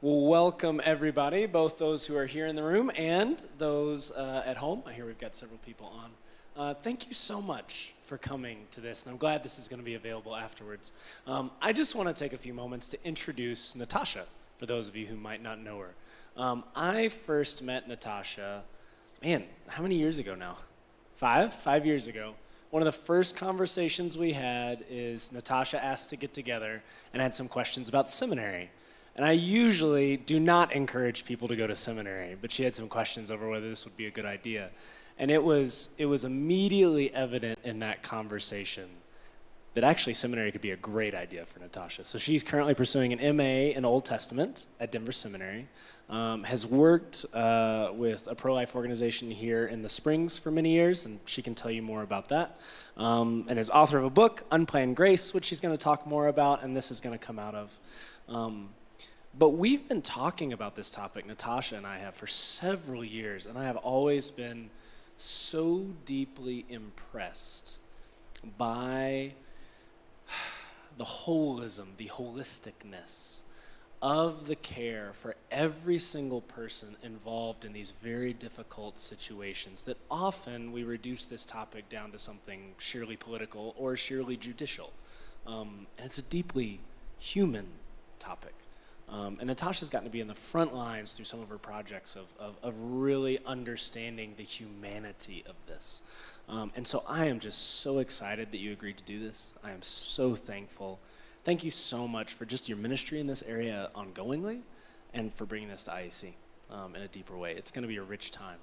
Well, welcome everybody, both those who are here in the room and those at home. I hear we've got several people on. Thank you so much for coming to this, and I'm glad this is going to be available afterwards. I just want to take a few moments to introduce Natasha, for those of you who might not know her. I first met Natasha, how many years ago now? 5 years ago. One of the first conversations we had is Natasha asked to get together and had some questions about seminary. And I usually do not encourage people to go to seminary, but she had some questions over whether this would be a good idea. And it was immediately evident in that conversation that actually seminary could be a great idea for Natasha. So she's currently pursuing an MA in Old Testament at Denver Seminary, has worked with a pro-life organization here in the Springs for many years, and she can tell you more about that, and is author of a book, Unplanned Grace, which she's going to talk more about, and this is going to come out of. But we've been talking about this topic, Natasha and I have, for several years, and I have always been so deeply impressed by the holism, the holisticness of the care for every single person involved in these very difficult situations that often we reduce this topic down to something sheerly political or sheerly judicial. And it's a deeply human topic. And Natasha's gotten to be in the front lines through some of her projects of really understanding the humanity of this. And so I am just so excited that you agreed to do this. I am so thankful. Thank you so much for just your ministry in this area ongoingly and for bringing this to IAC in a deeper way. It's going to be a rich time.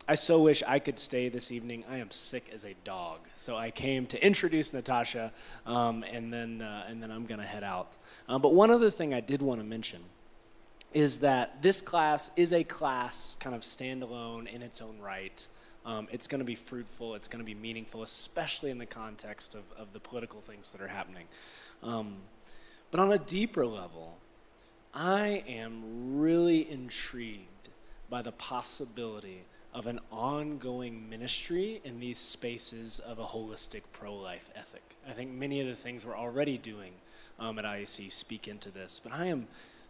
I so wish I could stay this evening. I am sick as a dog. So I came to introduce Natasha, and then I'm going to head out. But one other thing I did want to mention is that this class is a class kind of standalone in its own right. It's going to be fruitful. It's going to be meaningful, especially in the context of the political things that are happening. But on a deeper level, I am really intrigued by the possibility of an ongoing ministry in these spaces of a holistic pro-life ethic. I think many of the things we're already doing at IAC speak into this, but I am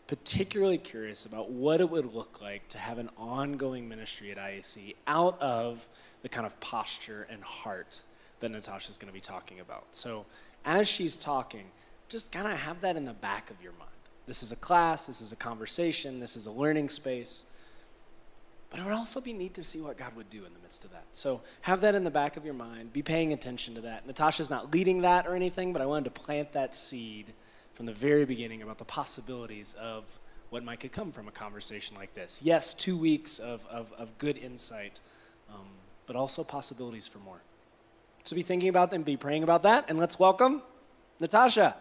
particularly curious about what it would look like to have an ongoing ministry at IAC out of the kind of posture and heart that Natasha's going to be talking about. So as she's talking, just kind of have that in the back of your mind. This is a class, this is a conversation, this is a learning space. But it would also be neat to see what God would do in the midst of that. So have that in the back of your mind. Be paying attention to that. Natasha's not leading that or anything, but I wanted to plant that seed from the very beginning about the possibilities of what might could come from a conversation like this. Yes, 2 weeks of good insight, but also possibilities for more. So be thinking about them, be praying about that, and let's welcome Natasha.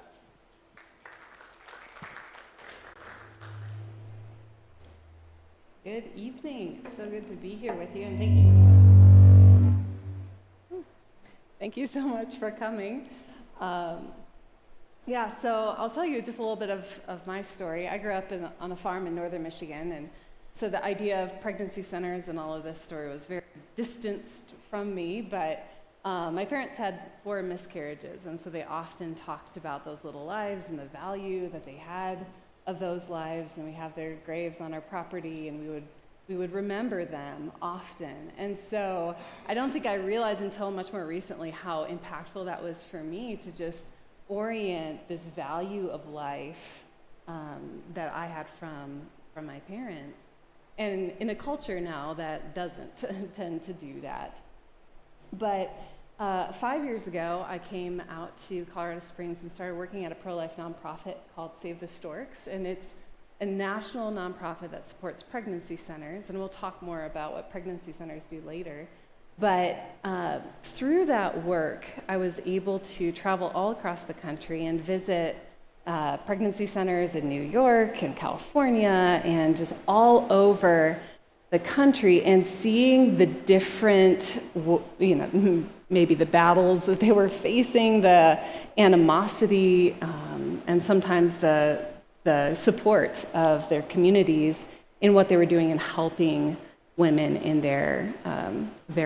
Good evening. It's so good to be here with you, and thank you. Thank you so much for coming. So I'll tell you just a little bit of my story. I grew up on a farm in northern Michigan, and so the idea of pregnancy centers and all of this story was very distanced from me, but my parents had 4 miscarriages, and so they often talked about those little lives and the value that they had of those lives, and we have their graves on our property, and we would remember them often. And so I don't think I realized until much more recently how impactful that was for me to just orient this value of life that I had from my parents, and in a culture now that doesn't tend to do that. But 5 years ago, I came out to Colorado Springs and started working at a pro-life nonprofit called Save the Storks, and it's a national nonprofit that supports pregnancy centers, and we'll talk more about what pregnancy centers do later. But through that work, I was able to travel all across the country and visit pregnancy centers in New York and California and just all over the country, and seeing the different, maybe the battles that they were facing, the animosity, and sometimes the support of their communities in what they were doing in helping women in their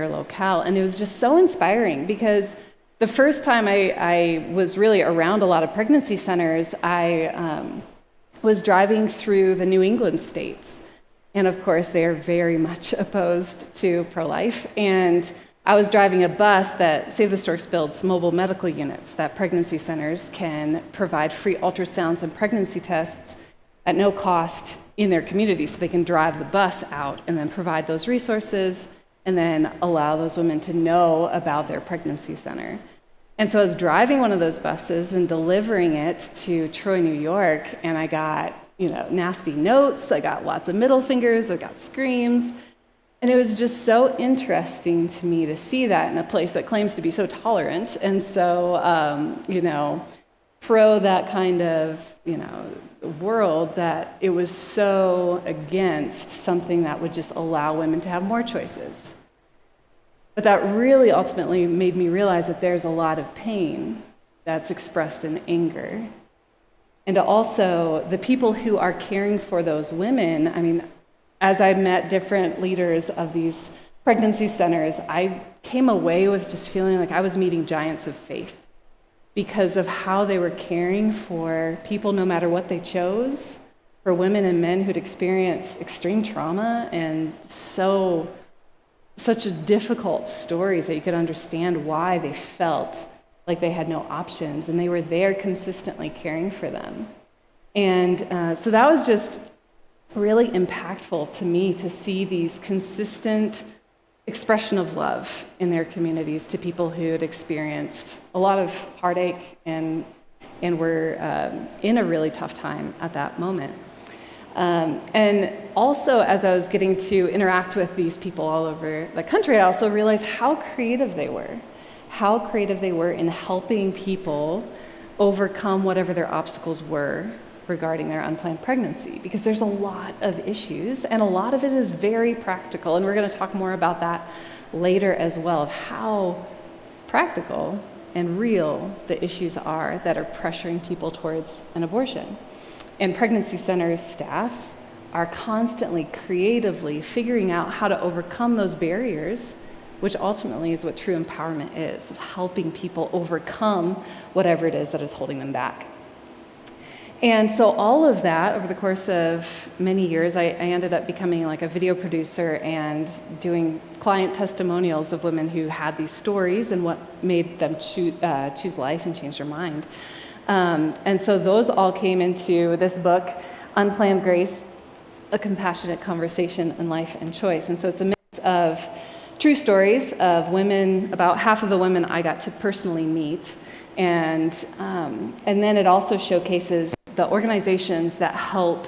locale. And it was just so inspiring, because the first time I was really around a lot of pregnancy centers, I was driving through the New England states. And of course, they are very much opposed to pro-life. And I was driving a bus that Save the Storks builds mobile medical units that pregnancy centers can provide free ultrasounds and pregnancy tests at no cost in their community, so they can drive the bus out and then provide those resources and then allow those women to know about their pregnancy center. And so I was driving one of those buses and delivering it to Troy, New York, and I got, nasty notes, I got lots of middle fingers, I got screams, and it was just so interesting to me to see that in a place that claims to be so tolerant and so, pro that kind of, world, that it was so against something that would just allow women to have more choices. But that really ultimately made me realize that there's a lot of pain that's expressed in anger. And also, the people who are caring for those women, as I met different leaders of these pregnancy centers, I came away with just feeling like I was meeting giants of faith because of how they were caring for people no matter what they chose, for women and men who'd experienced extreme trauma and such difficult stories that you could understand why they felt like they had no options, and they were there consistently caring for them. And so that was just really impactful to me to see these consistent expression of love in their communities to people who had experienced a lot of heartache and were in a really tough time at that moment. And also, as I was getting to interact with these people all over the country, I also realized how creative they were in helping people overcome whatever their obstacles were regarding their unplanned pregnancy, because there's a lot of issues, and a lot of it is very practical, and we're going to talk more about that later as well, of how practical and real the issues are that are pressuring people towards an abortion. And pregnancy centers staff are constantly creatively figuring out how to overcome those barriers, which ultimately is what true empowerment is, of helping people overcome whatever it is that is holding them back. And so all of that, over the course of many years, I ended up becoming like a video producer and doing client testimonials of women who had these stories and what made them choose life and change their mind. And so those all came into this book, Unplanned Grace, A Compassionate Conversation in Life and Choice. And so it's a mix of true stories of women, about half of the women I got to personally meet. And then it also showcases the organizations that help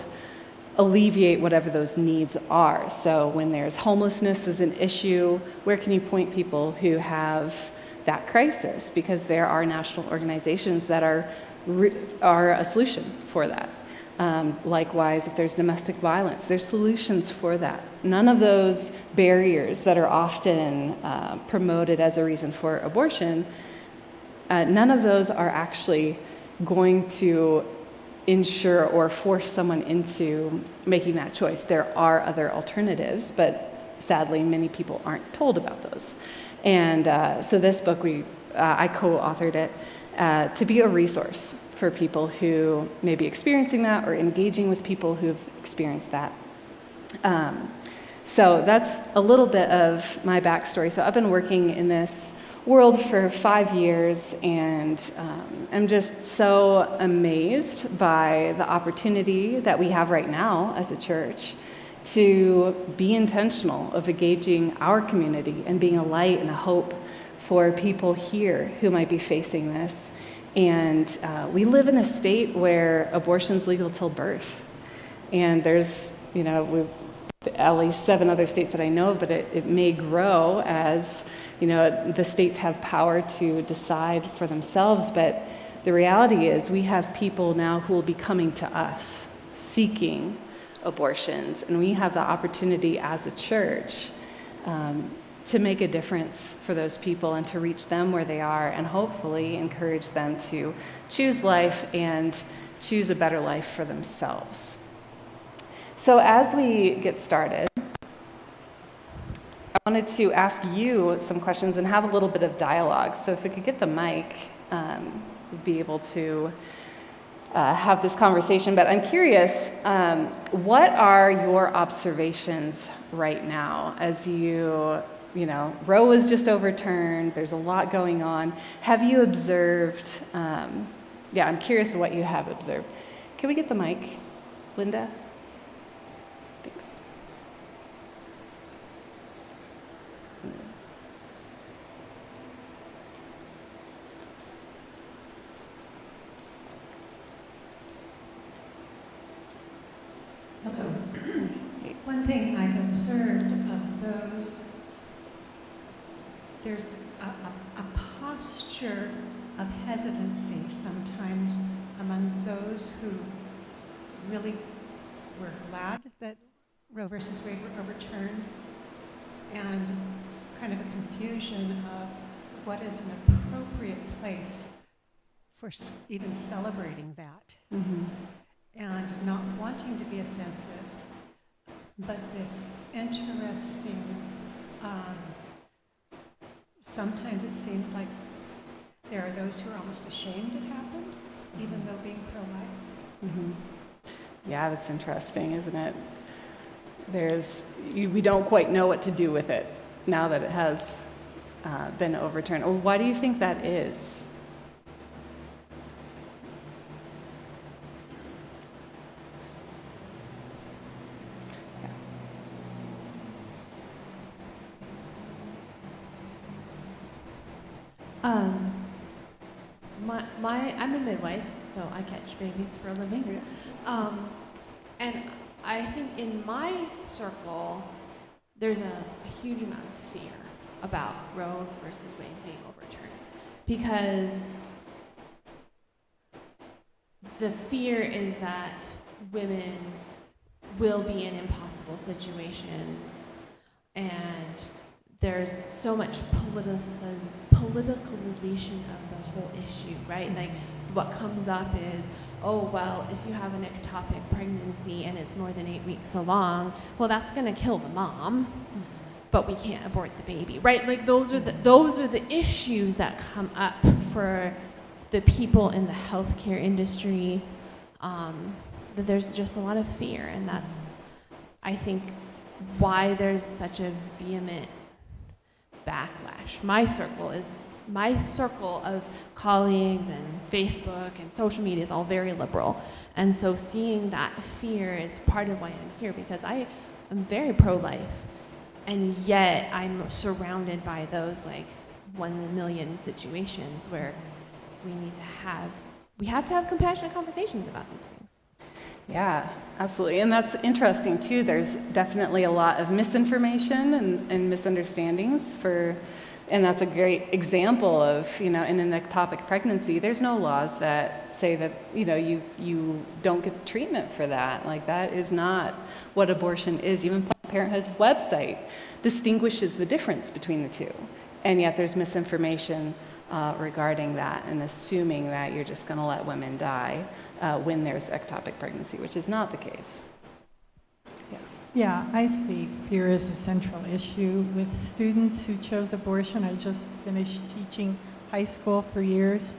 alleviate whatever those needs are. So when there's homelessness as an issue, where can you point people who have that crisis? Because there are national organizations that are a solution for that. Likewise, if there's domestic violence, there's solutions for that. None of those barriers that are often promoted as a reason for abortion, none of those are actually going to ensure or force someone into making that choice. There are other alternatives, but sadly, many people aren't told about those. And so this book, I co-authored it to be a resource for people who may be experiencing that or engaging with people who've experienced that. So that's a little bit of my backstory. So I've been working in this world for 5 years, and I'm just so amazed by the opportunity that we have right now as a church to be intentional of engaging our community and being a light and a hope for people here who might be facing this. And we live in a state where abortion's legal till birth. And there's, at least 7 other states that I know of, but it may grow as, the states have power to decide for themselves. But the reality is we have people now who will be coming to us seeking abortions. And we have the opportunity as a church to make a difference for those people and to reach them where they are and hopefully encourage them to choose life and choose a better life for themselves. So as we get started, I wanted to ask you some questions and have a little bit of dialogue. So if we could get the mic, we'd be able to have this conversation, but I'm curious, what are your observations right now as Roe was just overturned, there's a lot going on. Have you observed, I'm curious what you have observed. Can we get the mic, Linda? Thanks. Hello. One thing I've observed of those, there's a posture of hesitancy sometimes among those who really were glad that Roe versus Wade were overturned, and kind of a confusion of what is an appropriate place for even celebrating that. Mm-hmm. And not wanting to be offensive, but this interesting, sometimes it seems like there are those who are almost ashamed it happened, even though being pro-life. Mm-hmm. Yeah, that's interesting, isn't it? We don't quite know what to do with it now that it has been overturned. Or why do you think that is? I'm a midwife, so I catch babies for a living. And I think in my circle, there's a huge amount of fear about Roe versus Wade being overturned, because the fear is that women will be in impossible situations, and there's so much politicalization of the whole issue, right? Like, what comes up is, oh, well, if you have an ectopic pregnancy and it's more than 8 weeks along, well, that's going to kill the mom, but we can't abort the baby, right? Like, those are the issues that come up for the people in the healthcare industry. That there's just a lot of fear, and that's, I think, why there's such a vehement backlash. My circle of colleagues and Facebook and social media is all very liberal, and so seeing that fear is part of why I'm here, because I am very pro-life, and yet I'm surrounded by those like 1 in a million situations where we have to have compassionate conversations about these things. Yeah, absolutely. And that's interesting too. There's definitely a lot of misinformation and misunderstandings and that's a great example of, in an ectopic pregnancy, there's no laws that say that, you don't get treatment for that. Like, that is not what abortion is. Even Planned Parenthood's website distinguishes the difference between the two. And yet there's misinformation regarding that, and assuming that you're just going to let women die when there's ectopic pregnancy, which is not the case. Yeah, I see fear as a central issue with students who chose abortion. I just finished teaching high school for years.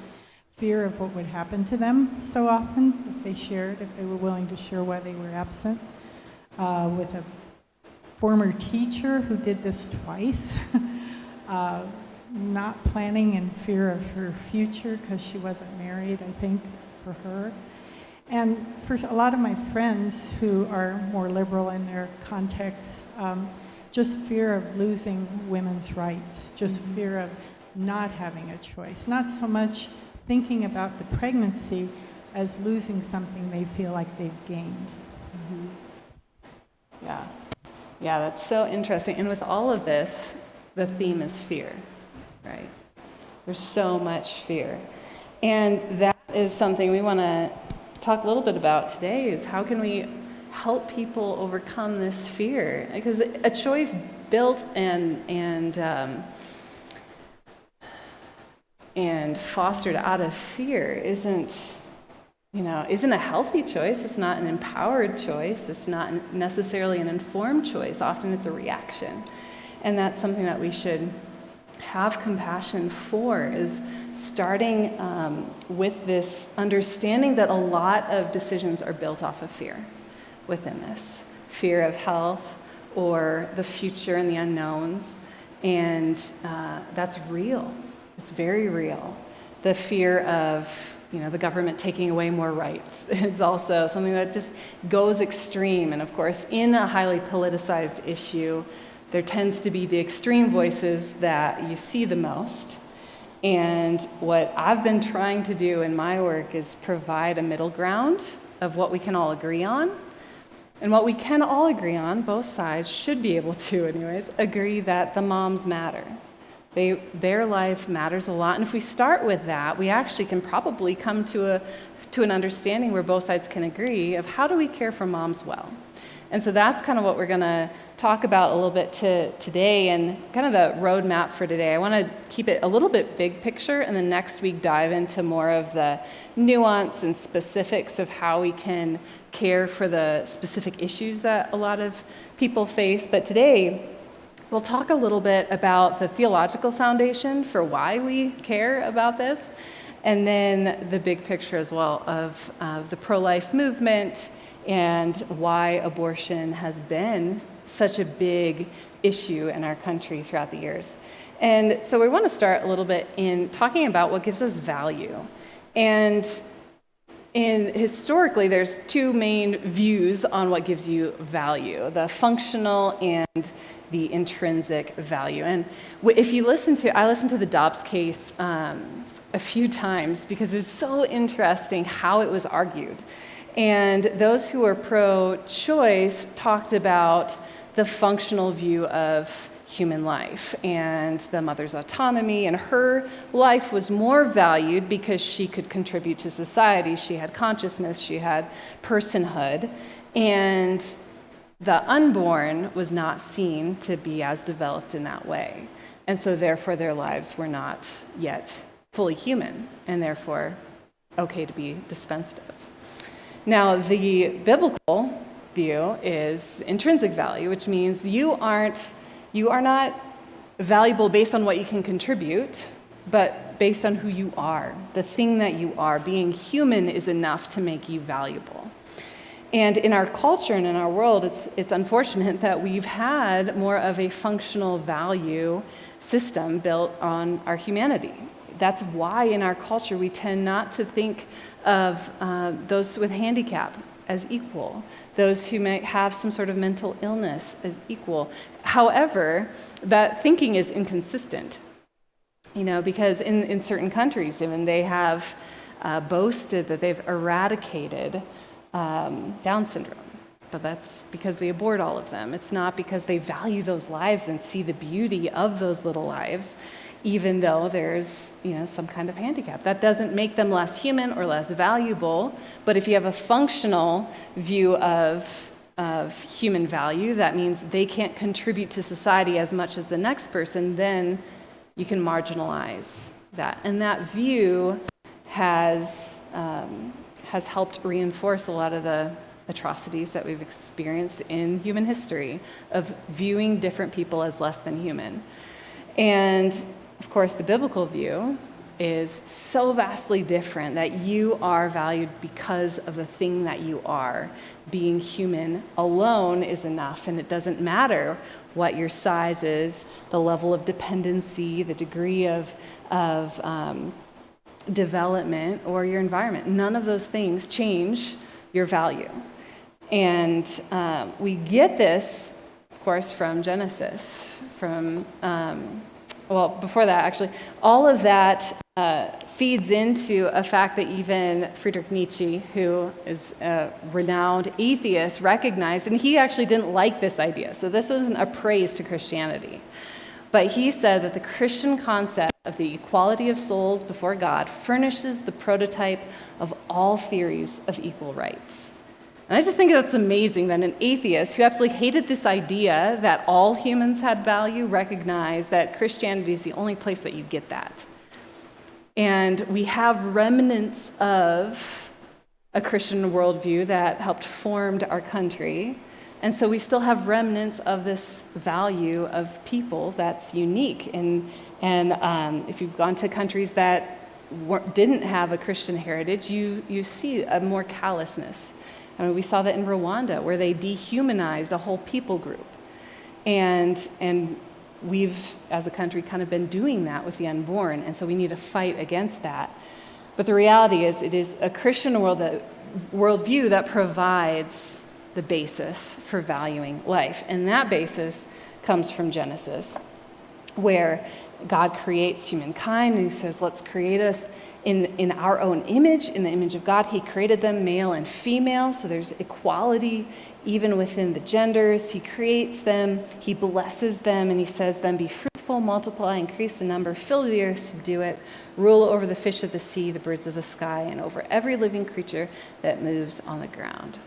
Fear of what would happen to them so often if they were willing to share why they were absent. With a former teacher who did this twice, not planning in fear of her future because she wasn't married, I think, for her. And for a lot of my friends who are more liberal in their context, just fear of losing women's rights, just fear of not having a choice, not so much thinking about the pregnancy as losing something they feel like they've gained. Mm-hmm. Yeah, that's so interesting. And with all of this, the theme is fear, right? There's so much fear. And that is something we want to talk a little bit about today, is how can we help people overcome this fear? Because a choice built and fostered out of fear isn't a healthy choice. It's not an empowered choice. It's not necessarily an informed choice. Often it's a reaction. And that's something that we should have compassion for is starting with this understanding that a lot of decisions are built off of fear within this. Fear of health or the future and the unknowns. And that's real. It's very real. The fear of the government taking away more rights is also something that just goes extreme. And of course, in a highly politicized issue, there tends to be the extreme voices that you see the most. And what I've been trying to do in my work is provide a middle ground of what we can all agree on. And what we can all agree on, both sides should be able to anyways, agree that the moms matter. Their life matters a lot. And if we start with that, we actually can probably come to an understanding where both sides can agree of how do we care for moms well. And so that's kind of what we're going to talk about a little bit today and kind of the roadmap for today. I want to keep it a little bit big picture and then next week dive into more of the nuance and specifics of how we can care for the specific issues that a lot of people face. But today, we'll talk a little bit about the theological foundation for why we care about this, and then the big picture as well of the pro-life movement and why abortion has been such a big issue in our country throughout the years. And so we want to start a little bit in talking about what gives us value. And historically, there's two main views on what gives you value, the functional and the intrinsic value. And if you I listened to the Dobbs case a few times because it was so interesting how it was argued. And those who were pro-choice talked about the functional view of human life and the mother's autonomy, and her life was more valued because she could contribute to society. She had consciousness, she had personhood, and the unborn was not seen to be as developed in that way. And so therefore their lives were not yet fully human, and therefore okay to be dispensed of. Now, the biblical view is intrinsic value, which means you are not valuable based on what you can contribute, but based on who you are, the thing that you are. Being human is enough to make you valuable. And in our culture and in our world, it's unfortunate that we've had more of a functional value system built on our humanity. That's why in our culture we tend not to think of those with handicap as equal, those who may have some sort of mental illness as equal. However, that thinking is inconsistent, because in certain countries, even they have boasted that they've eradicated Down syndrome. But that's because they abort all of them. It's not because they value those lives and see the beauty of those little lives, even though there's some kind of handicap. That doesn't make them less human or less valuable, but if you have a functional view of human value, that means they can't contribute to society as much as the next person, then you can marginalize that. And that view has helped reinforce a lot of the atrocities that we've experienced in human history of viewing different people as less than human. And of course, the biblical view is so vastly different that you are valued because of the thing that you are. Being human alone is enough, and it doesn't matter what your size is, the level of dependency, the degree of development, or your environment. None of those things change your value. And we get this, of course, from Genesis, before that, actually, all of that feeds into a fact that even Friedrich Nietzsche, who is a renowned atheist, recognized, and he actually didn't like this idea. So this wasn't a praise to Christianity. But he said that the Christian concept of the equality of souls before God furnishes the prototype of all theories of equal rights. And I just think that's amazing that an atheist who absolutely hated this idea that all humans had value recognized that Christianity is the only place that you get that. And we have remnants of a Christian worldview that helped form our country And so we still have remnants of this value of people that's unique. And if you've gone to countries that didn't have a Christian heritage, you see a more callousness. I mean, we saw that in Rwanda, where they dehumanized a whole people group. And we've, as a country, kind of been doing that with the unborn, and so we need to fight against that. But the reality is, it is a Christian worldview that provides the basis for valuing life. And that basis comes from Genesis, where God creates humankind, and he says, let's create us in our own image, in the image of God. He created them male and female, so there's equality even within the genders. He creates them, he blesses them, and he says then, be fruitful, multiply, increase the number, fill the earth, subdue it, rule over the fish of the sea, the birds of the sky, and over every living creature that moves on the ground.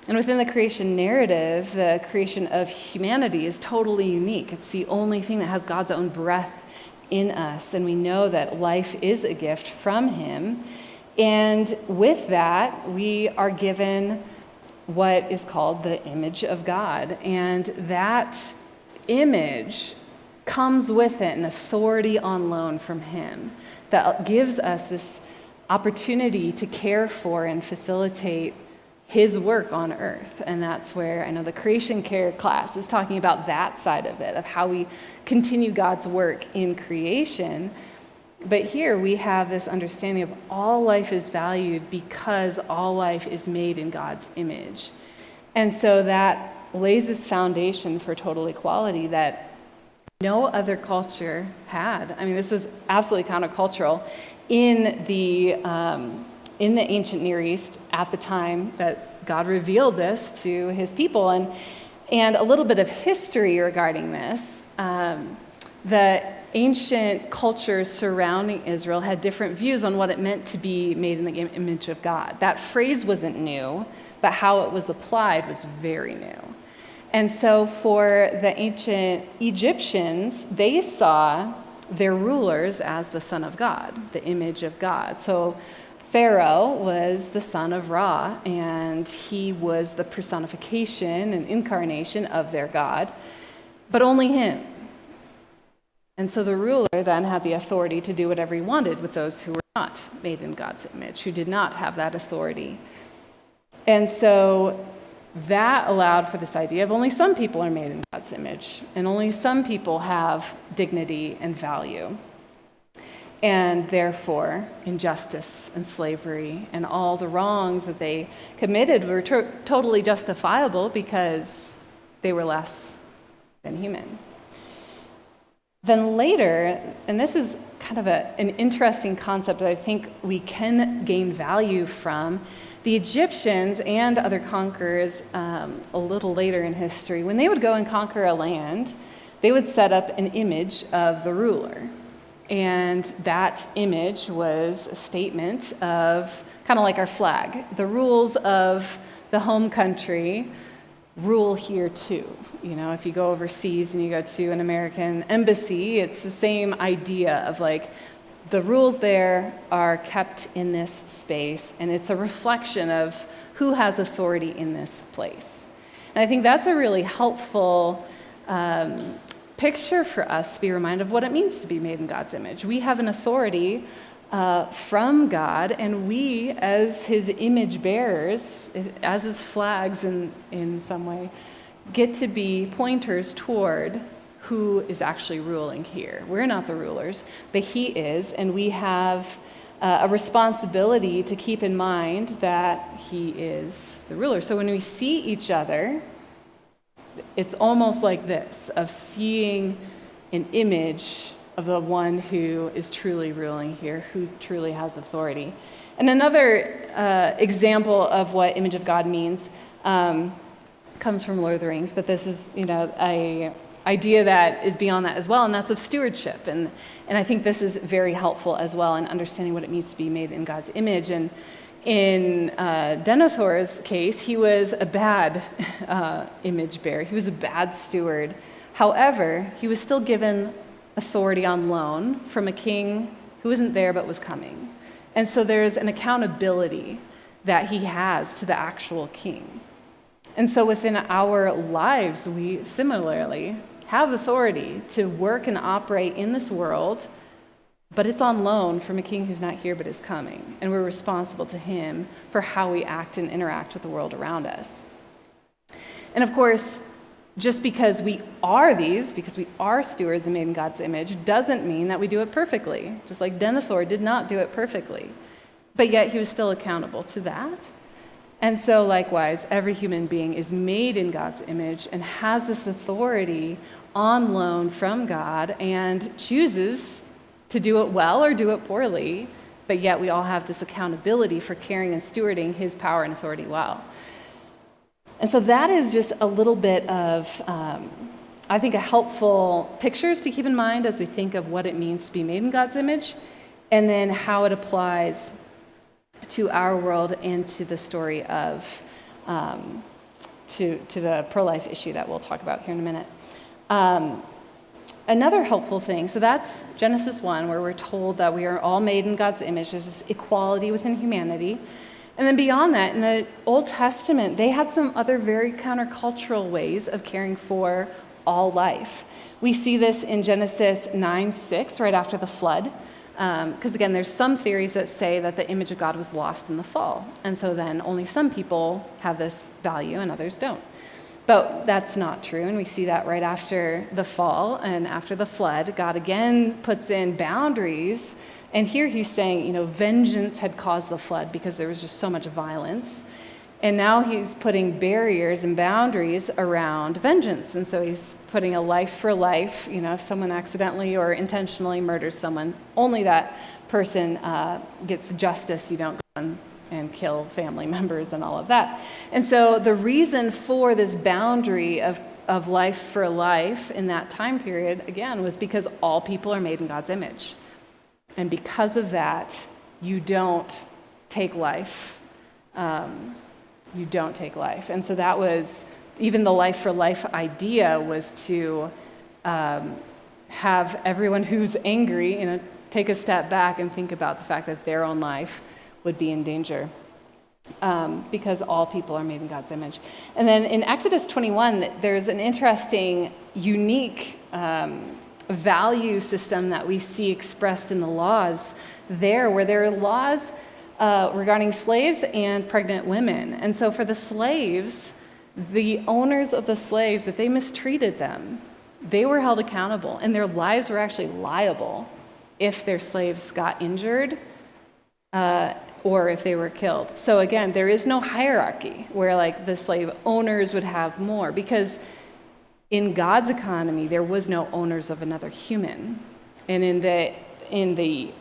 And within the creation narrative, the creation of humanity is totally unique. It's the only thing that has God's own breath in us, and we know that life is a gift from him. And with that, we are given what is called the image of God. And that image comes with it an authority on loan from him that gives us this opportunity to care for and facilitate his work on earth. And that's where I know the creation care class is talking about that side of it, of how we continue God's work in creation. But here we have this understanding of all life is valued because all life is made in God's image. And so that lays this foundation for total equality that no other culture had. I mean, this was absolutely countercultural in the ancient Near East at the time that God revealed this to his people. And a little bit of history regarding this. The ancient cultures surrounding Israel had different views on what it meant to be made in the image of God. That phrase wasn't new, but how it was applied was very new. And so for the ancient Egyptians, they saw their rulers as the Son of God, the image of God. So Pharaoh was the son of Ra, and he was the personification and incarnation of their God, but only him. And so the ruler then had the authority to do whatever he wanted with those who were not made in God's image, who did not have that authority. And so that allowed for this idea of only some people are made in God's image, and only some people have dignity and value. And therefore, injustice and slavery and all the wrongs that they committed were totally justifiable because they were less than human. Then later, and this is kind of an interesting concept that I think we can gain value from, the Egyptians and other conquerors a little later in history, when they would go and conquer a land, they would set up an image of the ruler. And that image was a statement of, kind of like our flag, the rules of the home country rule here too. You know, if you go overseas and you go to an American embassy, it's the same idea of like, the rules there are kept in this space, and it's a reflection of who has authority in this place. And I think that's a really helpful picture for us to be reminded of what it means to be made in God's image. We have an authority from God, and we, as his image bearers, as his flags in some way, get to be pointers toward who is actually ruling here. We're not the rulers, but he is, and we have a responsibility to keep in mind that he is the ruler. So when we see each other, it's almost like this, of seeing an image of the one who is truly ruling here, who truly has authority. And another example of what image of God means comes from Lord of the Rings, but this is, a idea that is beyond that as well, and that's of stewardship. And I think this is very helpful as well in understanding what it means to be made in God's image. And in Denethor's case, he was a bad image bearer. He was a bad steward. However, he was still given authority on loan from a king who isn't there but was coming. And so there's an accountability that he has to the actual king. And so within our lives, we similarly have authority to work and operate in this world, but it's on loan from a king who's not here but is coming. And we're responsible to him for how we act and interact with the world around us. And of course, just because we are stewards and made in God's image, doesn't mean that we do it perfectly. Just like Denethor did not do it perfectly. But yet he was still accountable to that. And so likewise, every human being is made in God's image and has this authority on loan from God and chooses to do it well or do it poorly, but yet we all have this accountability for caring and stewarding his power and authority well. And so that is just a little bit of, I think, a helpful pictures to keep in mind as we think of what it means to be made in God's image, and then how it applies to our world and to the story of, to the pro-life issue that we'll talk about here in a minute. Another helpful thing, so that's Genesis 1, where we're told that we are all made in God's image. There's this equality within humanity. And then beyond that, in the Old Testament, they had some other very countercultural ways of caring for all life. We see this in Genesis 9:6, right after the flood. Because again, there's some theories that say that the image of God was lost in the fall. And so then only some people have this value and others don't. But that's not true, and we see that right after the fall and after the flood. God again puts in boundaries, and here he's saying, vengeance had caused the flood because there was just so much violence. And now he's putting barriers and boundaries around vengeance. And so he's putting a life for life. If someone accidentally or intentionally murders someone, only that person gets justice. You don't go and kill family members and all of that. And so the reason for this boundary of life for life in that time period, again, was because all people are made in God's image. And because of that, you don't take life. You don't take life. And so that was, even the life for life idea was to have everyone who's angry, take a step back and think about the fact that their own life would be in danger, because all people are made in God's image. And then in Exodus 21, there's an interesting, unique value system that we see expressed in the laws there, where there are laws regarding slaves and pregnant women. And so for the slaves, the owners of the slaves, if they mistreated them, they were held accountable, and their lives were actually liable if their slaves got injured or if they were killed. So again, there is no hierarchy where the slave owners would have more, because in God's economy, there was no owners of another human. And in the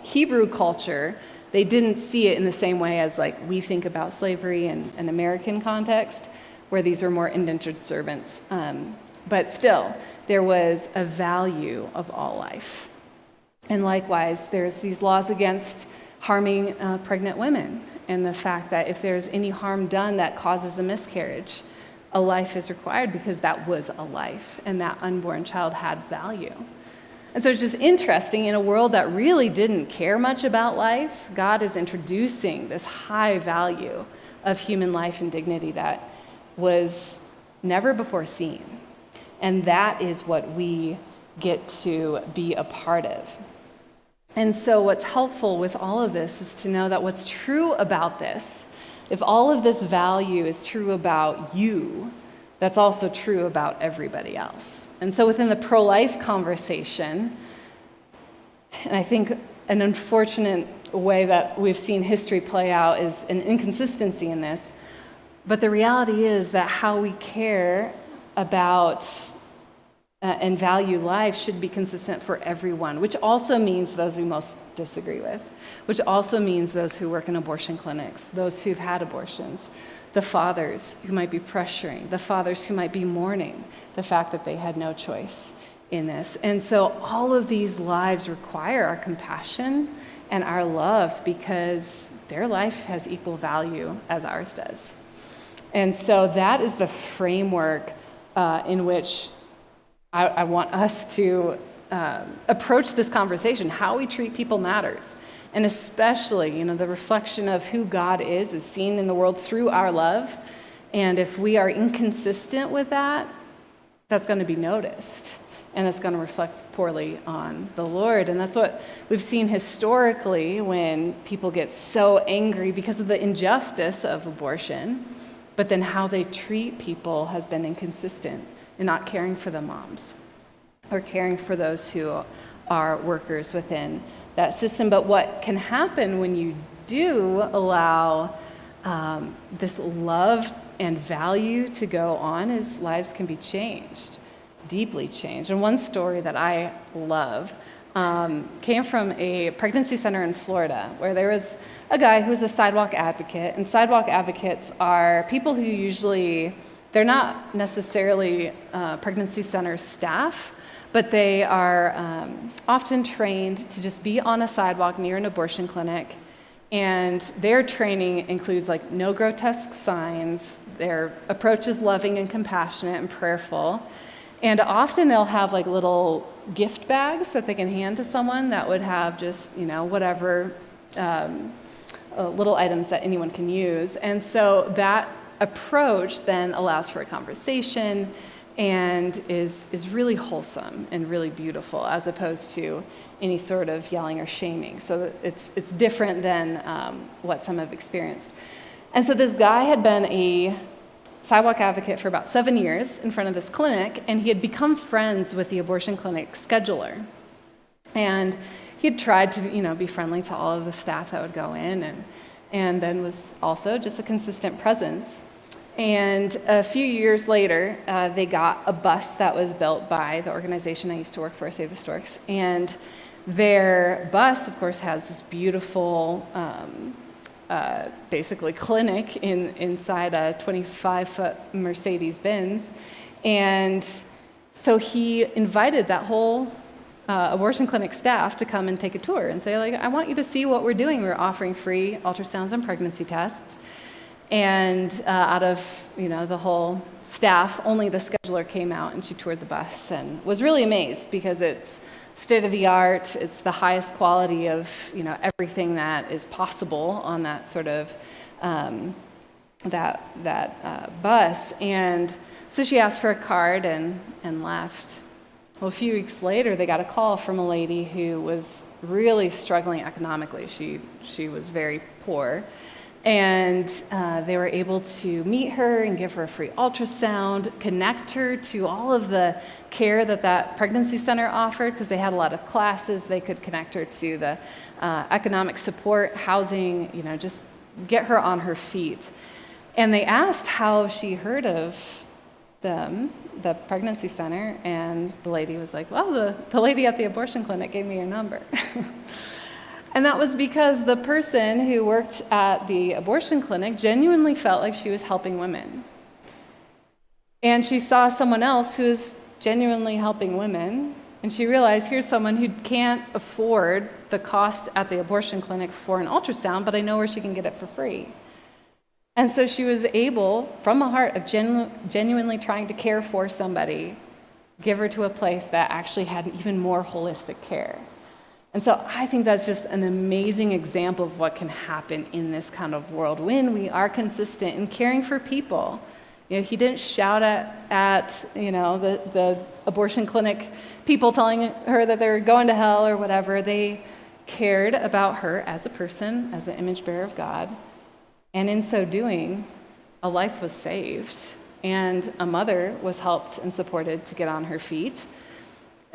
Hebrew culture, they didn't see it in the same way as we think about slavery in an American context, where these were more indentured servants. But still, there was a value of all life. And likewise, there's these laws against harming pregnant women, and the fact that if there's any harm done that causes a miscarriage, a life is required, because that was a life, and that unborn child had value. And so it's just interesting, in a world that really didn't care much about life, God is introducing this high value of human life and dignity that was never before seen. And that is what we get to be a part of. And so what's helpful with all of this is to know that what's true about this, if all of this value is true about you, that's also true about everybody else. And so within the pro-life conversation, and I think an unfortunate way that we've seen history play out is an inconsistency in this, but the reality is that how we care about and value life should be consistent for everyone, which also means those we most disagree with, which also means those who work in abortion clinics, those who've had abortions, the fathers who might be pressuring, the fathers who might be mourning the fact that they had no choice in this. And so all of these lives require our compassion and our love, because their life has equal value as ours does. And so that is the framework in which I want us to approach this conversation. How we treat people matters. And especially, the reflection of who God is seen in the world through our love. And if we are inconsistent with that, that's going to be noticed. And it's going to reflect poorly on the Lord. And that's what we've seen historically when people get so angry because of the injustice of abortion, but then how they treat people has been inconsistent in not caring for the moms or caring for those who are workers within that system. But what can happen when you do allow this love and value to go on is lives can be changed. Deeply changed. And one story that I love came from a pregnancy center in Florida where there was a guy who was a sidewalk advocate. And sidewalk advocates are people who usually, they're not necessarily pregnancy center staff, but they are often trained to just be on a sidewalk near an abortion clinic. And their training includes like no grotesque signs. Their approach is loving and compassionate and prayerful. And often they'll have like little gift bags that they can hand to someone that would have just, whatever little items that anyone can use. And so that approach then allows for a conversation and is really wholesome and really beautiful as opposed to any sort of yelling or shaming. So it's different than what some have experienced. And so this guy had been a sidewalk advocate for about 7 years in front of this clinic, and he had become friends with the abortion clinic scheduler. And he had tried to, be friendly to all of the staff that would go in, and then was also just a consistent presence. And a few years later, they got a bus that was built by the organization I used to work for, Save the Storks. And their bus, of course, has this beautiful basically clinic inside a 25-foot Mercedes-Benz. And so he invited that whole abortion clinic staff to come and take a tour and say, I want you to see what we're doing. We're offering free ultrasounds and pregnancy tests. And out of, the whole staff, only the scheduler came out and she toured the bus and was really amazed because it's state-of-the-art, it's the highest quality of, everything that is possible on that sort of, bus. And so she asked for a card and left. Well, a few weeks later, they got a call from a lady who was really struggling economically. She was very poor. And they were able to meet her and give her a free ultrasound, connect her to all of the care that pregnancy center offered, because they had a lot of classes. They could connect her to the economic support, housing, just get her on her feet. And they asked how she heard of them, the pregnancy center, and the lady was like, well, the lady at the abortion clinic gave me your number. And that was because the person who worked at the abortion clinic genuinely felt like she was helping women. And she saw someone else who was genuinely helping women, and she realized, here's someone who can't afford the cost at the abortion clinic for an ultrasound, but I know where she can get it for free. And so she was able, from a heart of genuinely trying to care for somebody, give her to a place that actually had even more holistic care. And so I think that's just an amazing example of what can happen in this kind of world when we are consistent in caring for people. He didn't shout at the abortion clinic people telling her that they're going to hell or whatever. They cared about her as a person, as an image bearer of God. And in so doing, a life was saved, and a mother was helped and supported to get on her feet.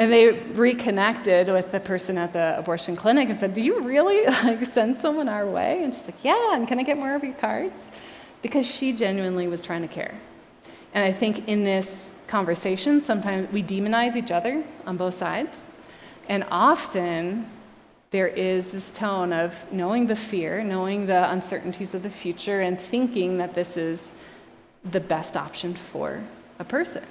And they reconnected with the person at the abortion clinic and said, do you really send someone our way? And she's like, yeah, and can I get more of your cards? Because she genuinely was trying to care. And I think in this conversation, sometimes we demonize each other on both sides. And often there is this tone of knowing the fear, knowing the uncertainties of the future, and thinking that this is the best option for a person.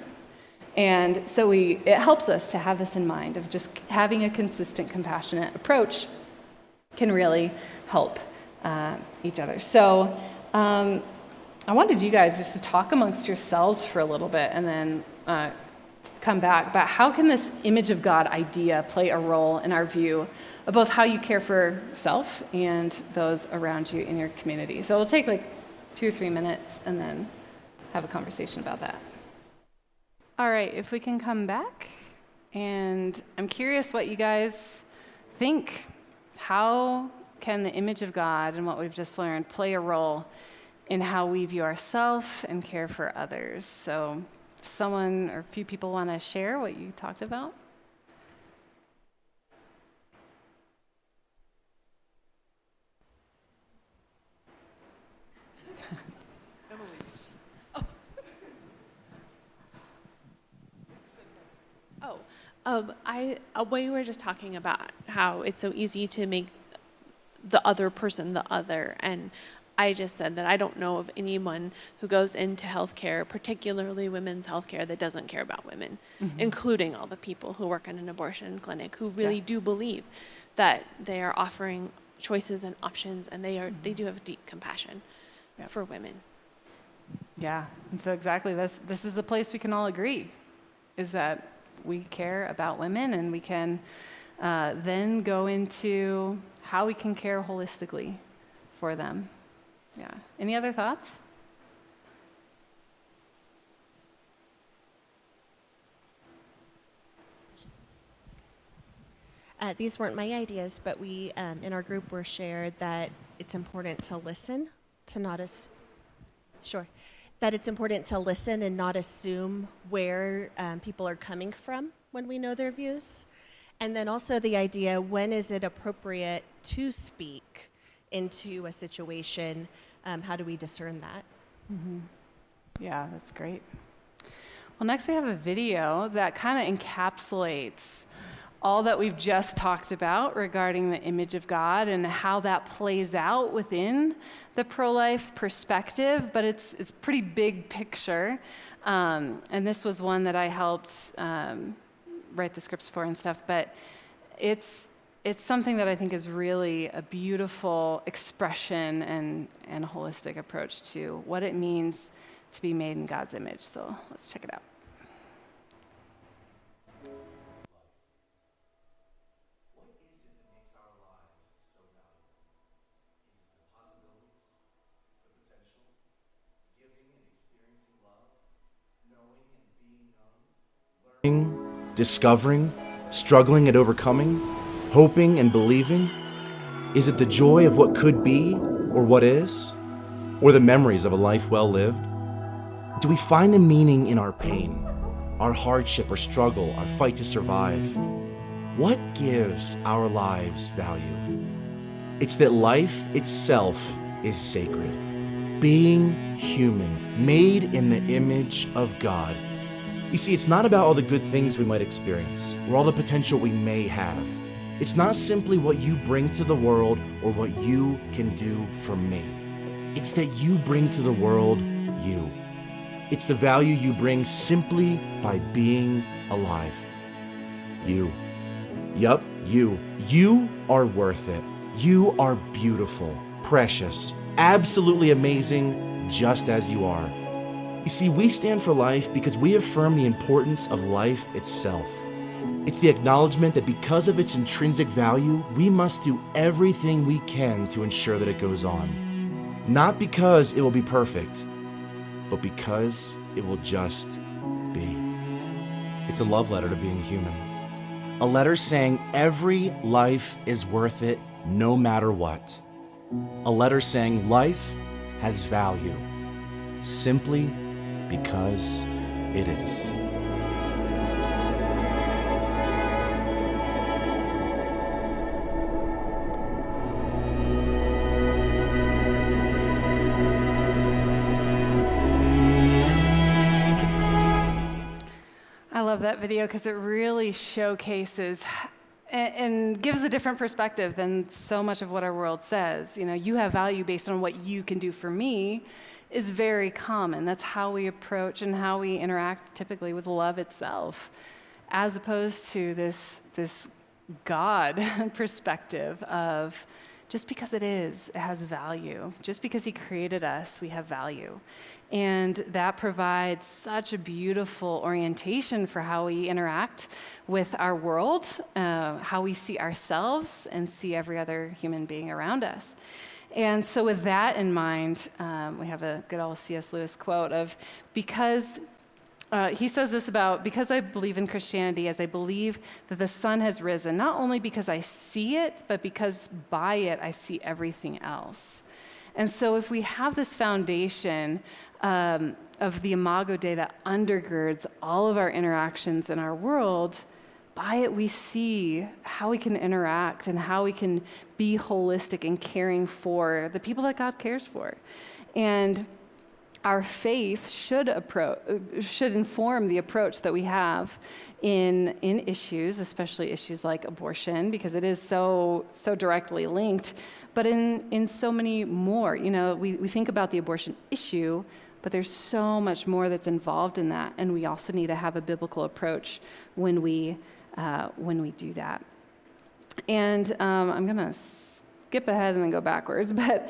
And so it helps us to have this in mind of just having a consistent, compassionate approach can really help each other. So I wanted you guys just to talk amongst yourselves for a little bit and then come back. But how can this image of God idea play a role in our view of both how you care for yourself and those around you in your community? So we'll take 2 or 3 minutes and then have a conversation about that. All right, if we can come back, and I'm curious what you guys think. How can the image of God and what we've just learned play a role in how we view ourselves and care for others? So if someone or a few people want to share what you talked about. We were just talking about how it's so easy to make the other person the other, and I just said that I don't know of anyone who goes into healthcare, particularly women's healthcare, that doesn't care about women, including all the people who work in an abortion clinic who really do believe that they are offering choices and options, and they do have deep compassion for women. Yeah, and so exactly, this is a place we can all agree, is that we care about women, and we can then go into how we can care holistically for them. Yeah. Any other thoughts? These weren't my ideas, but we, in our group, were shared that it's important to listen, that it's important to listen and not assume where people are coming from when we know their views. And then also the idea, when is it appropriate to speak into a situation? How do we discern that? Yeah, that's great. Well, next we have a video that kind of encapsulates all that we've just talked about regarding the image of God and how that plays out within the pro-life perspective, but it's pretty big picture. And this was one that I helped write the scripts for and stuff, but it's something that I think is really a beautiful expression and a holistic approach to what it means to be made in God's image. So let's check it out. Discovering, struggling and overcoming, hoping and believing? Is it the joy of what could be or what is? Or the memories of a life well lived? Do we find the meaning in our pain, our hardship or struggle, our fight to survive? What gives our lives value? It's that life itself is sacred. Being human, made in the image of God. You see, it's not about all the good things we might experience, or all the potential we may have. It's not simply what you bring to the world or what you can do for me. It's that you bring to the world you. It's the value you bring simply by being alive. You. Yup, you. You are worth it. You are beautiful, precious, absolutely amazing, just as you are. You see, we stand for life because we affirm the importance of life itself. It's the acknowledgement that because of its intrinsic value, we must do everything we can to ensure that it goes on. Not because it will be perfect, but because it will just be. It's a love letter to being human. A letter saying every life is worth it no matter what. A letter saying life has value simply because it is. I love that video because it really showcases and gives a different perspective than so much of what our world says. You know, you have value based on what you can do for me is very common. That's how we approach and how we interact typically with love itself, as opposed to this God perspective of just because it has value. Just because he created us, we have value. And that provides such a beautiful orientation for how we interact with our world, how we see ourselves and see every other human being around us. And so with that in mind, we have a good old C.S. Lewis quote of, he says this about, because I believe in Christianity, as I believe that the sun has risen, not only because I see it, but because by it I see everything else. And so if we have this foundation of the Imago Dei that undergirds all of our interactions in our world, by it we see how we can interact and how we can be holistic in caring for the people that God cares for. And our faith should inform the approach that we have in issues, especially issues like abortion, because it is so directly linked, but in so many more. You know, we think about the abortion issue, but there's so much more that's involved in that, and we also need to have a biblical approach when we do that. And I'm going to skip ahead and then go backwards, but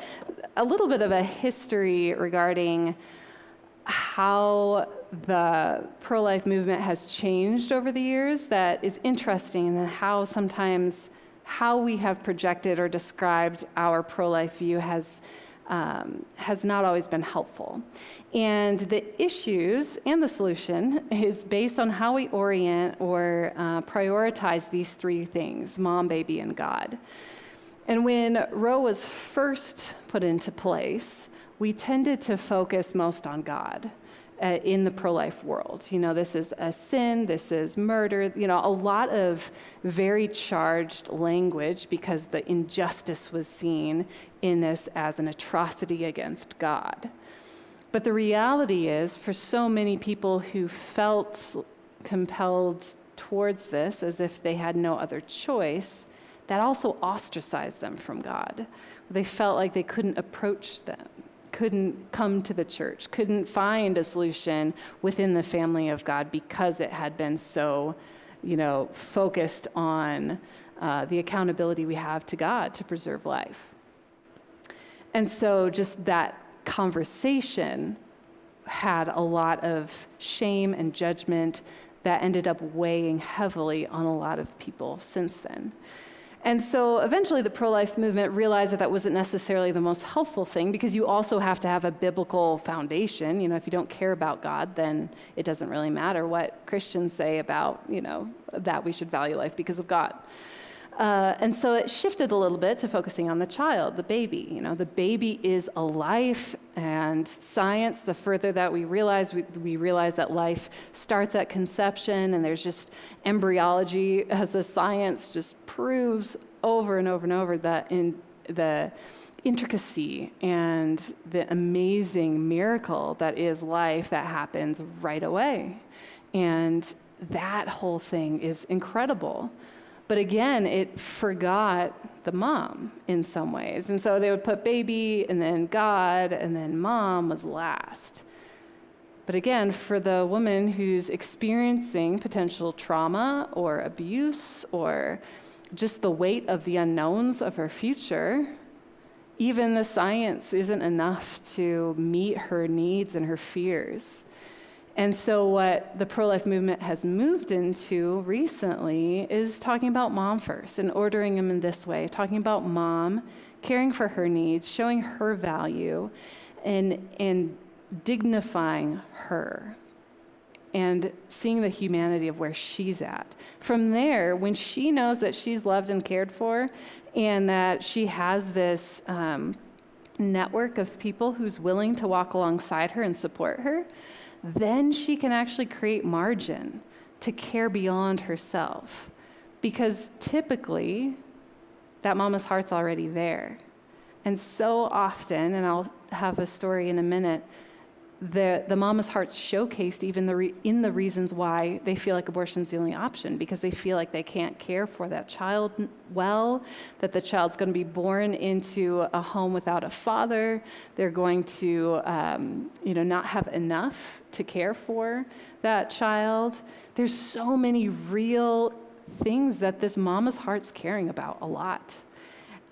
a little bit of a history regarding how the pro-life movement has changed over the years that is interesting, and how sometimes how we have projected or described our pro-life view has not always been helpful. And the issues and the solution is based on how we orient or prioritize these three things: mom, baby, and God. And when Roe was first put into place, we tended to focus most on God in the pro-life world. You know, this is a sin, this is murder, you know, a lot of very charged language because the injustice was seen in this as an atrocity against God. But the reality is, for so many people who felt compelled towards this as if they had no other choice, that also ostracized them from God. They felt like they couldn't approach them, couldn't come to the church, couldn't find a solution within the family of God because it had been so, you know, focused on the accountability we have to God to preserve life. And so just that conversation had a lot of shame and judgment that ended up weighing heavily on a lot of people since then. And so eventually the pro-life movement realized that that wasn't necessarily the most helpful thing, because you also have to have a biblical foundation. You know, if you don't care about God, then it doesn't really matter what Christians say about, you know, that we should value life because of God. And so it shifted a little bit to focusing on the child, the baby. You know, the baby is a life, and science, the further that we realize that life starts at conception, and there's just embryology as a science just proves over and over and over that in the intricacy and the amazing miracle that is life that happens right away. And that whole thing is incredible. But again, it forgot the mom in some ways. And so they would put baby and then God and then mom was last. But again, for the woman who's experiencing potential trauma or abuse or just the weight of the unknowns of her future, even the science isn't enough to meet her needs and her fears. And so what the pro-life movement has moved into recently is talking about mom first and ordering them in this way, talking about mom, caring for her needs, showing her value, and dignifying her, and seeing the humanity of where she's at. From there, when she knows that she's loved and cared for, and that she has this network of people who's willing to walk alongside her and support her, then she can actually create margin to care beyond herself. Because typically, that mama's heart's already there. And so often, and I'll have a story in a minute, the mama's heart's showcased even in the reasons why they feel like abortion's the only option, because they feel like they can't care for that child well, that the child's going to be born into a home without a father. They're going to not have enough to care for that child. There's so many real things that this mama's heart's caring about a lot.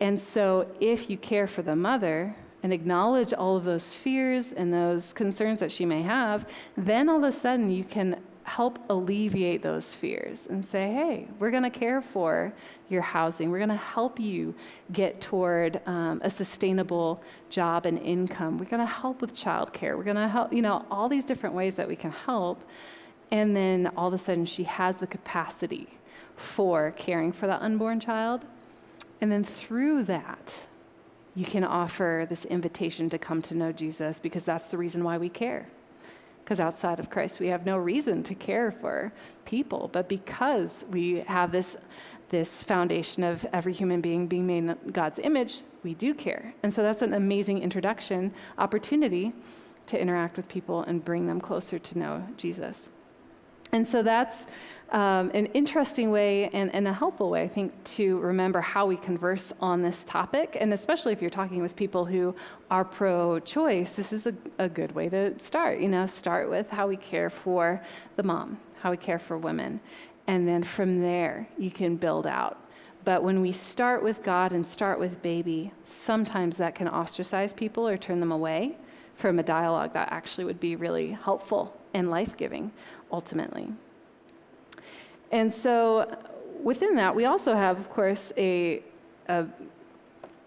And so if you care for the mother and acknowledge all of those fears and those concerns that she may have, then all of a sudden you can help alleviate those fears and say, hey, we're going to care for your housing. We're going to help you get toward a sustainable job and income. We're going to help with childcare. We're going to help, all these different ways that we can help. And then all of a sudden she has the capacity for caring for that unborn child. And then through that, you can offer this invitation to come to know Jesus, because that's the reason why we care. Because outside of Christ, we have no reason to care for people. But because we have this foundation of every human being being made in God's image, we do care. And so that's an amazing introduction opportunity to interact with people and bring them closer to know Jesus. And so that's an interesting way and a helpful way, I think, to remember how we converse on this topic. And especially if you're talking with people who are pro-choice, this is a good way to start. Start with how we care for the mom, how we care for women. And then from there, you can build out. But when we start with God and start with baby, sometimes that can ostracize people or turn them away from a dialogue that actually would be really helpful and life-giving, ultimately. And so within that, we also have, of course, a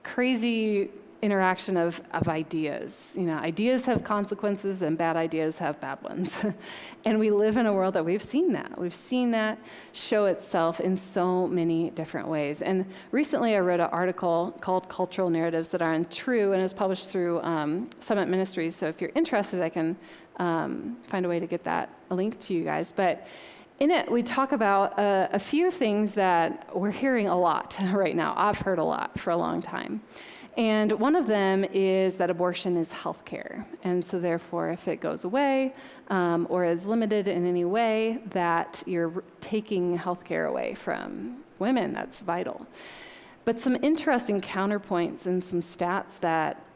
crazy interaction of ideas. Ideas have consequences and bad ideas have bad ones. And we live in a world that we've seen that. We've seen that show itself in so many different ways. And recently I wrote an article called Cultural Narratives That Aren't True, and it was published through Summit Ministries. So if you're interested, I can find a way to get a link to you guys. But in it, we talk about a few things that we're hearing a lot right now. I've heard a lot for a long time. And one of them is that abortion is healthcare. And so therefore, if it goes away or is limited in any way, that you're taking healthcare away from women. That's vital. But some interesting counterpoints and some stats that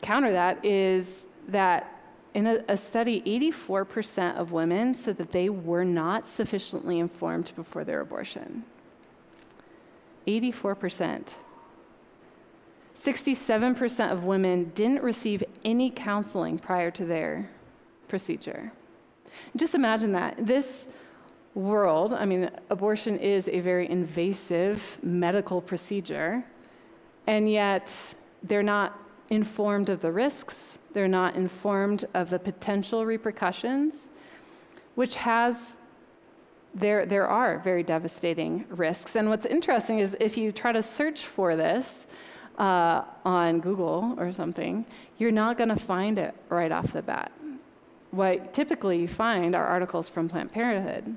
counter that is that in a study, 84% of women said that they were not sufficiently informed before their abortion. 84%. 67% of women didn't receive any counseling prior to their procedure. Just imagine that. This world, abortion is a very invasive medical procedure, and yet they're not informed of the risks. They're not informed of the potential repercussions, which there are very devastating risks. And what's interesting is if you try to search for this on Google or something, you're not going to find it right off the bat. What typically you find are articles from Planned Parenthood.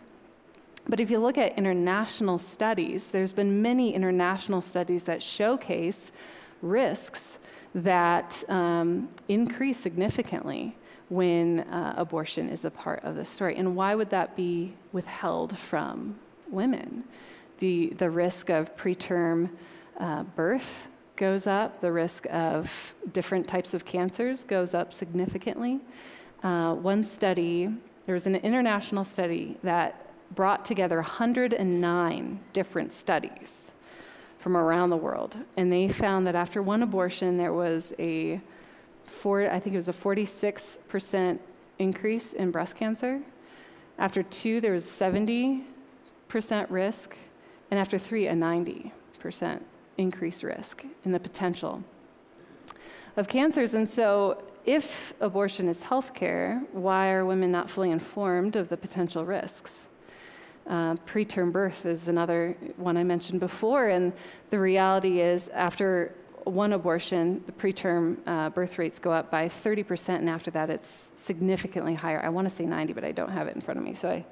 But if you look at international studies, there's been many international studies that showcase risks that increase significantly when abortion is a part of the story. And why would that be withheld from women? The risk of preterm birth goes up. The risk of different types of cancers goes up significantly. One study, there was an international study that brought together 109 different studies from around the world. And they found that after one abortion, there was a 46% increase in breast cancer. After 2, there was 70% risk. And after 3, a 90% increased risk in the potential of cancers. And so if abortion is healthcare, why are women not fully informed of the potential risks? Preterm birth is another one I mentioned before, and the reality is after one abortion, the preterm birth rates go up by 30%, and after that it's significantly higher. I want to say 90, but I don't have it in front of me, so I'm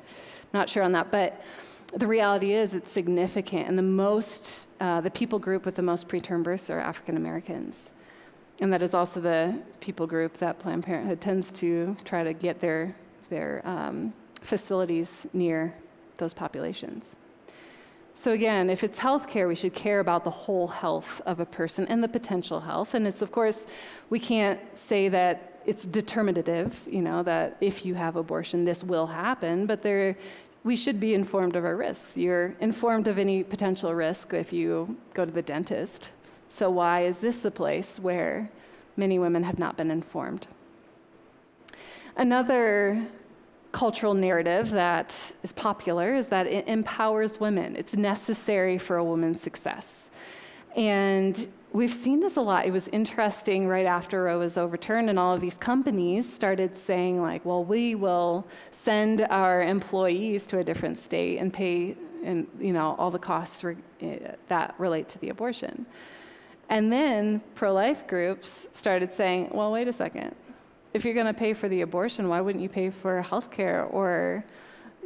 not sure on that. But the reality is it's significant, and the people group with the most preterm births are African Americans. And that is also the people group that Planned Parenthood tends to try to get their facilities near those populations. So again, if it's healthcare, we should care about the whole health of a person and the potential health. And it's, of course, we can't say that it's determinative, that if you have abortion, this will happen, but we should be informed of our risks. You're informed of any potential risk if you go to the dentist. So why is this a place where many women have not been informed? Another cultural narrative that is popular is that it empowers women. It's necessary for a woman's success. And we've seen this a lot. It was interesting right after Roe was overturned, and all of these companies started saying, like, well, we will send our employees to a different state and pay, and all the costs that relate to the abortion. And then pro-life groups started saying, well, wait a second. If you're going to pay for the abortion, why wouldn't you pay for health care or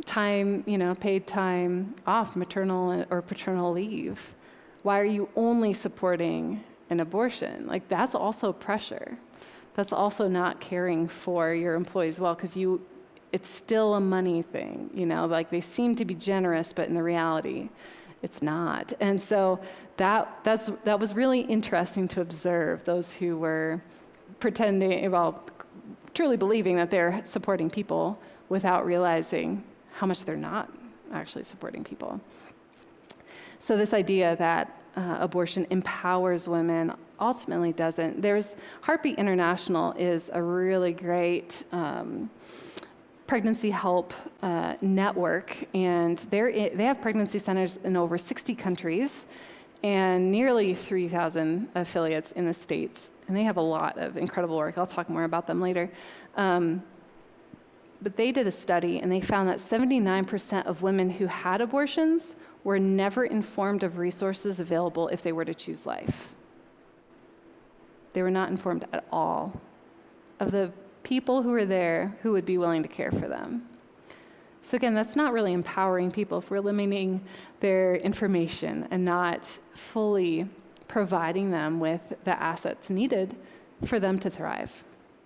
time, paid time off, maternal or paternal leave? Why are you only supporting an abortion? Like, that's also pressure. That's also not caring for your employees well, because it's still a money thing, like they seem to be generous, but in the reality, it's not. And so that was really interesting to observe those who were truly believing that they're supporting people without realizing how much they're not actually supporting people. So this idea that abortion empowers women ultimately doesn't. Heartbeat International is a really great pregnancy help network, and they have pregnancy centers in over 60 countries and nearly 3,000 affiliates in the States. And they have a lot of incredible work. I'll talk more about them later. But they did a study, and they found that 79% of women who had abortions were never informed of resources available if they were to choose life. They were not informed at all of the people who were there who would be willing to care for them. So again, that's not really empowering people if we're limiting their information and not fully providing them with the assets needed for them to thrive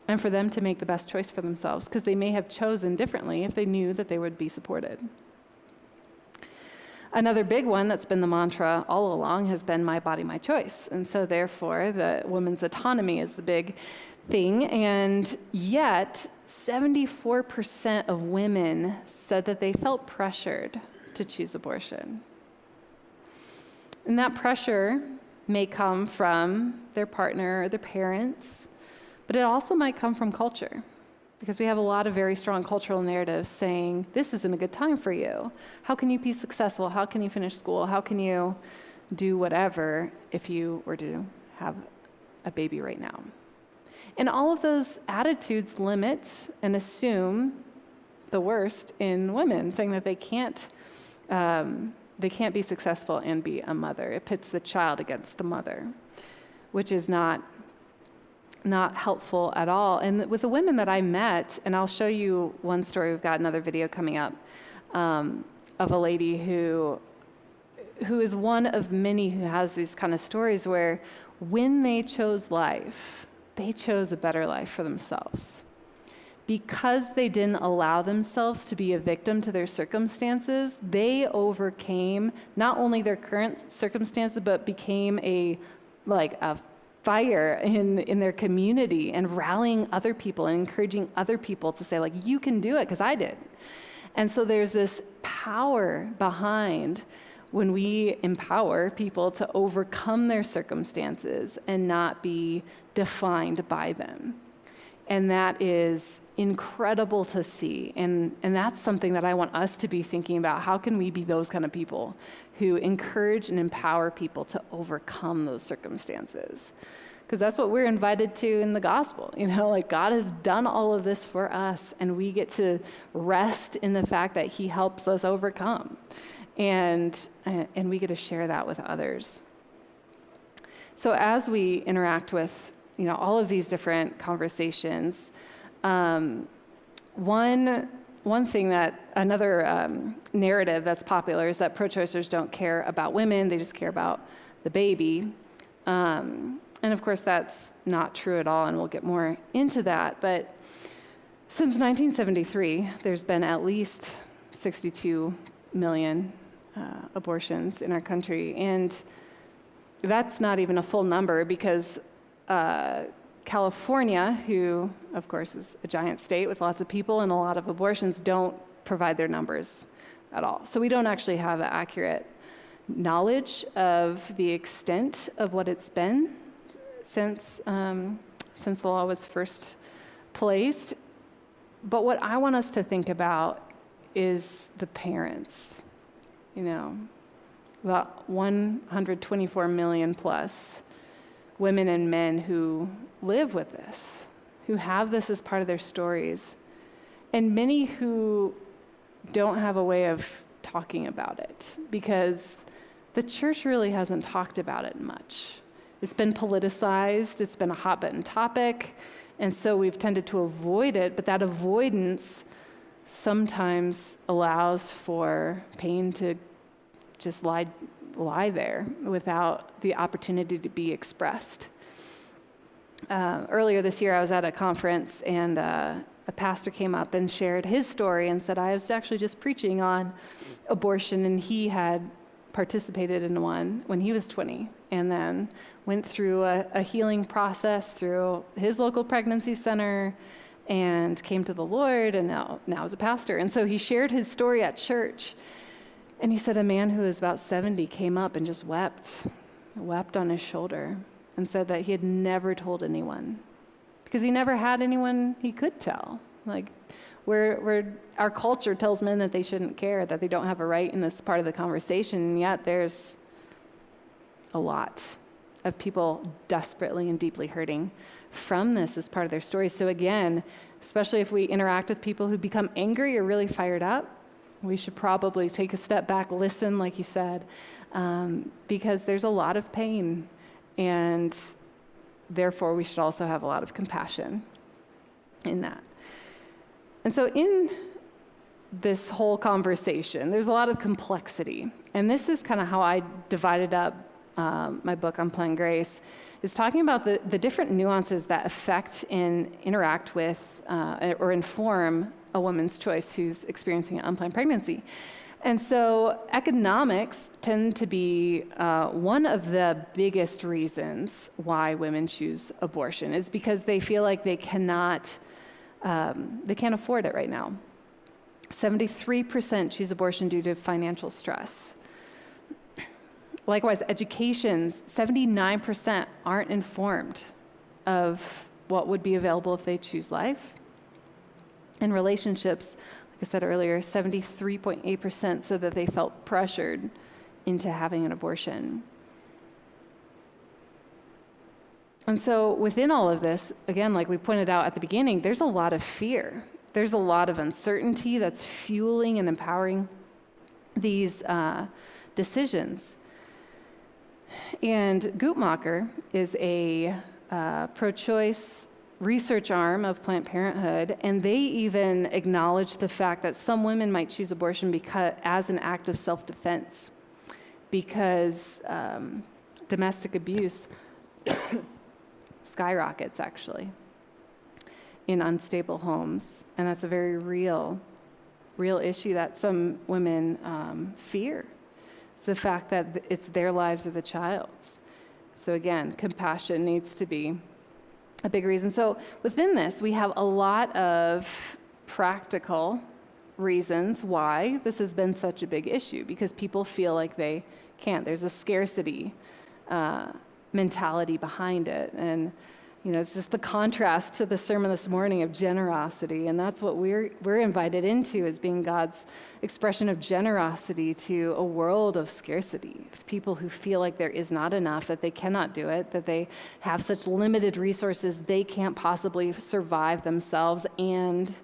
and for them to make the best choice for themselves, because they may have chosen differently if they knew that they would be supported. Another big one that's been the mantra all along has been my body, my choice. And so therefore, the women's autonomy is the big thing. And yet, 74% of women said that they felt pressured to choose abortion. And that pressure may come from their partner or their parents, but it also might come from culture, because we have a lot of very strong cultural narratives saying, this isn't a good time for you. How can you be successful? How can you finish school? How can you do whatever if you were to have a baby right now? And all of those attitudes limit and assume the worst in women, saying that they can't be successful and be a mother. It pits the child against the mother, which is not helpful at all. And with the women that I met, and I'll show you one story, we've got another video coming up, of a lady who is one of many who has these kind of stories where when they chose life, they chose a better life for themselves. Because they didn't allow themselves to be a victim to their circumstances, they overcame not only their current circumstances, but became a fire in their community and rallying other people and encouraging other people to say, like, you can do it, because I did. And so there's this power behind when we empower people to overcome their circumstances and not be defined by them. And that is incredible to see. And that's something that I want us to be thinking about. How can we be those kind of people who encourage and empower people to overcome those circumstances? Because that's what we're invited to in the gospel. God has done all of this for us, and we get to rest in the fact that he helps us overcome. And we get to share that with others. So as we interact with all of these different conversations, one thing that another narrative that's popular is that pro-choicers don't care about women, they just care about the baby. And of course that's not true at all, and we'll get more into that. But since 1973, there's been at least 62 million abortions in our country. And that's not even a full number, because California, who of course is a giant state with lots of people and a lot of abortions, don't provide their numbers at all. So we don't actually have accurate knowledge of the extent of what it's been since the law was first placed. But what I want us to think about is the parents, the 124 million plus women and men who live with this, who have this as part of their stories, and many who don't have a way of talking about it because the church really hasn't talked about it much. It's been politicized, it's been a hot button topic, and so we've tended to avoid it, but that avoidance sometimes allows for pain to just lie there without the opportunity to be expressed. Earlier this year, I was at a conference, and a pastor came up and shared his story and said, I was actually just preaching on abortion, and he had participated in one when he was 20, and then went through a healing process through his local pregnancy center and came to the Lord, and now is a pastor. And so he shared his story at church. And he said a man who was about 70 came up and just wept on his shoulder, and said that he had never told anyone because he never had anyone he could tell. Like, where our culture tells men that they shouldn't care, that they don't have a right in this part of the conversation, and yet there's a lot of people desperately and deeply hurting from this as part of their story. So again, especially if we interact with people who become angry or really fired up, we should probably take a step back, listen, like you said, because there's a lot of pain, and therefore we should also have a lot of compassion in that. And so in this whole conversation, there's a lot of complexity, and this is kind of how I divided up my book on Plan Grace, is talking about the different nuances that affect and interact with or inform a woman's choice who's experiencing an unplanned pregnancy. And so economics tend to be one of the biggest reasons why women choose abortion, is because they feel like they can't afford it right now. 73% choose abortion due to financial stress. Likewise, educations, 79% aren't informed of what would be available if they choose life. In relationships, like I said earlier, 73.8% said that they felt pressured into having an abortion. And so within all of this, again, like we pointed out at the beginning, there's a lot of fear. There's a lot of uncertainty that's fueling and empowering these decisions. And Guttmacher is a pro-choice research arm of Planned Parenthood, and they even acknowledge the fact that some women might choose abortion as an act of self-defense, because domestic abuse skyrockets, actually, in unstable homes. And that's a very real issue that some women fear. It's the fact that it's their lives or the child's. So again, compassion needs to be a big reason. So within this, we have a lot of practical reasons why this has been such a big issue, because people feel like they can't. There's a scarcity mentality behind it. And it's just the contrast to the sermon this morning of generosity, and that's what we're invited into, as being God's expression of generosity to a world of scarcity, of people who feel like there is not enough, that they cannot do it, that they have such limited resources they can't possibly survive themselves and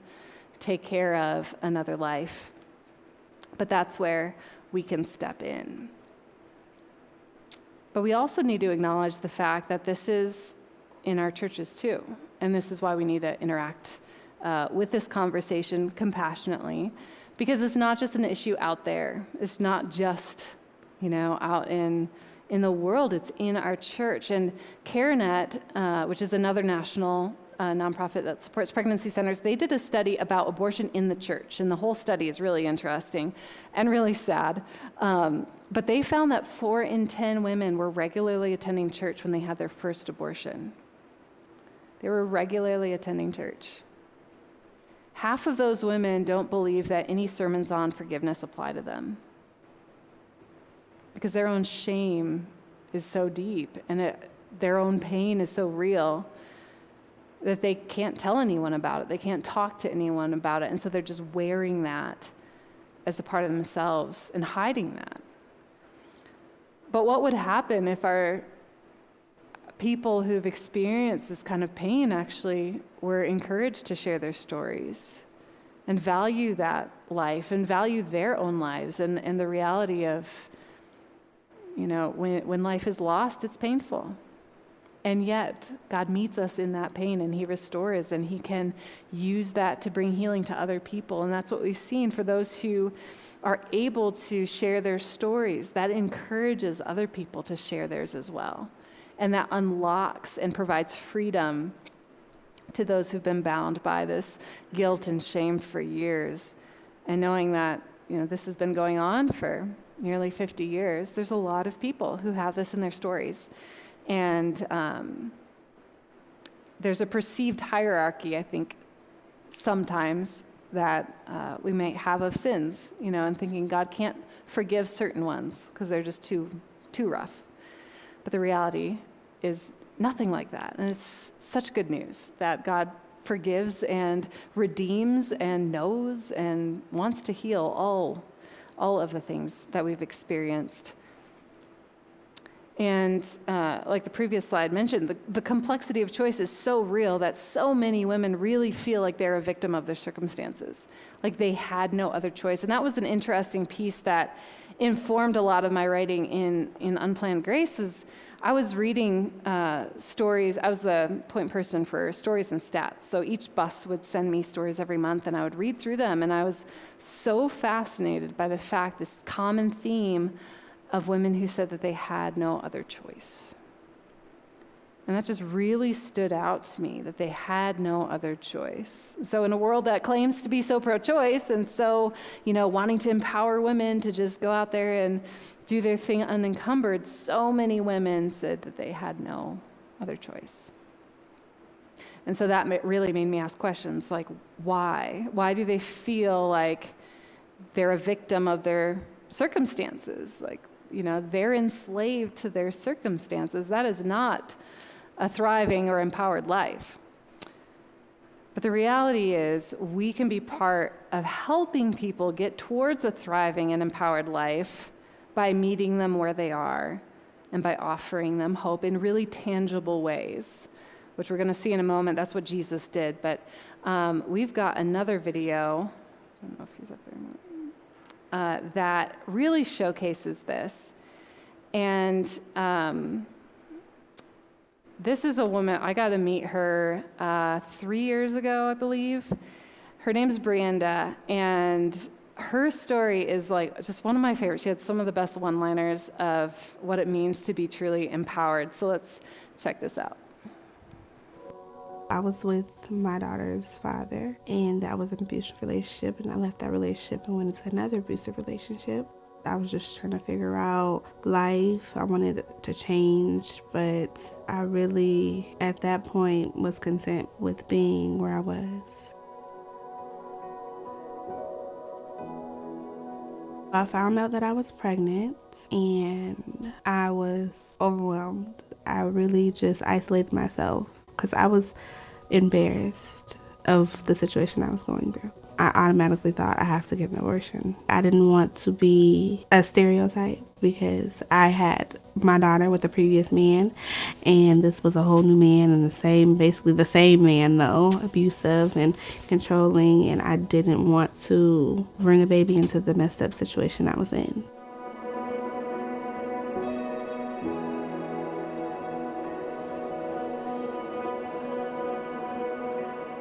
take care of another life. But that's where we can step in. But we also need to acknowledge the fact that this is in our churches too. And this is why we need to interact with this conversation compassionately, because it's not just an issue out there. It's not just, out in the world. It's in our church. And CareNet, which is another national nonprofit that supports pregnancy centers, they did a study about abortion in the church. And the whole study is really interesting and really sad. But they found that 4 in 10 women were regularly attending church when they had their first abortion. They were regularly attending church. Half of those women don't believe that any sermons on forgiveness apply to them, because their own shame is so deep and their own pain is so real that they can't tell anyone about it. They can't talk to anyone about it. And so they're just wearing that as a part of themselves and hiding that. But what would happen if our people who've experienced this kind of pain actually were encouraged to share their stories and value that life and value their own lives and the reality of, when life is lost, it's painful. And yet, God meets us in that pain and he restores, and he can use that to bring healing to other people. And that's what we've seen for those who are able to share their stories. That encourages other people to share theirs as well. And that unlocks and provides freedom to those who've been bound by this guilt and shame for years. And knowing that, this has been going on for nearly 50 years, there's a lot of people who have this in their stories. And there's a perceived hierarchy, I think, sometimes that we may have of sins, and thinking God can't forgive certain ones because they're just too rough. But the reality is nothing like that. And it's such good news that God forgives and redeems and knows and wants to heal all of the things that we've experienced. And like the previous slide mentioned, the complexity of choice is so real that so many women really feel like they're a victim of their circumstances, like they had no other choice. And that was an interesting piece that informed a lot of my writing in Unplanned Grace. I was reading stories. I was the point person for stories and stats. So each bus would send me stories every month, and I would read through them. And I was so fascinated by the fact, this common theme of women who said that they had no other choice. And that just really stood out to me, that they had no other choice. So in a world that claims to be so pro-choice and so, wanting to empower women to just go out there and do their thing unencumbered, so many women said that they had no other choice. And so that really made me ask questions like, why? Why do they feel like they're a victim of their circumstances? Like, they're enslaved to their circumstances. That is not a thriving or empowered life. But the reality is, we can be part of helping people get towards a thriving and empowered life by meeting them where they are and by offering them hope in really tangible ways, which we're going to see in a moment. That's what Jesus did. But we've got another video. I don't know if he's up there. That really showcases this. And this is a woman, I got to meet her 3 years ago, I believe. Her name's Brianda, and her story is like just one of my favorites. She had some of the best one-liners of what it means to be truly empowered. So let's check this out. I was with my daughter's father, and that was an abusive relationship, and I left that relationship and went into another abusive relationship. I was just trying to figure out life. I wanted to change, but I really, at that point, was content with being where I was. I found out that I was pregnant, and I was overwhelmed. I really just isolated myself because I was embarrassed of the situation I was going through. I automatically thought I have to get an abortion. I didn't want to be a stereotype because I had my daughter with a previous man, and this was a whole new man, and basically the same man though, abusive and controlling, and I didn't want to bring a baby into the messed up situation I was in.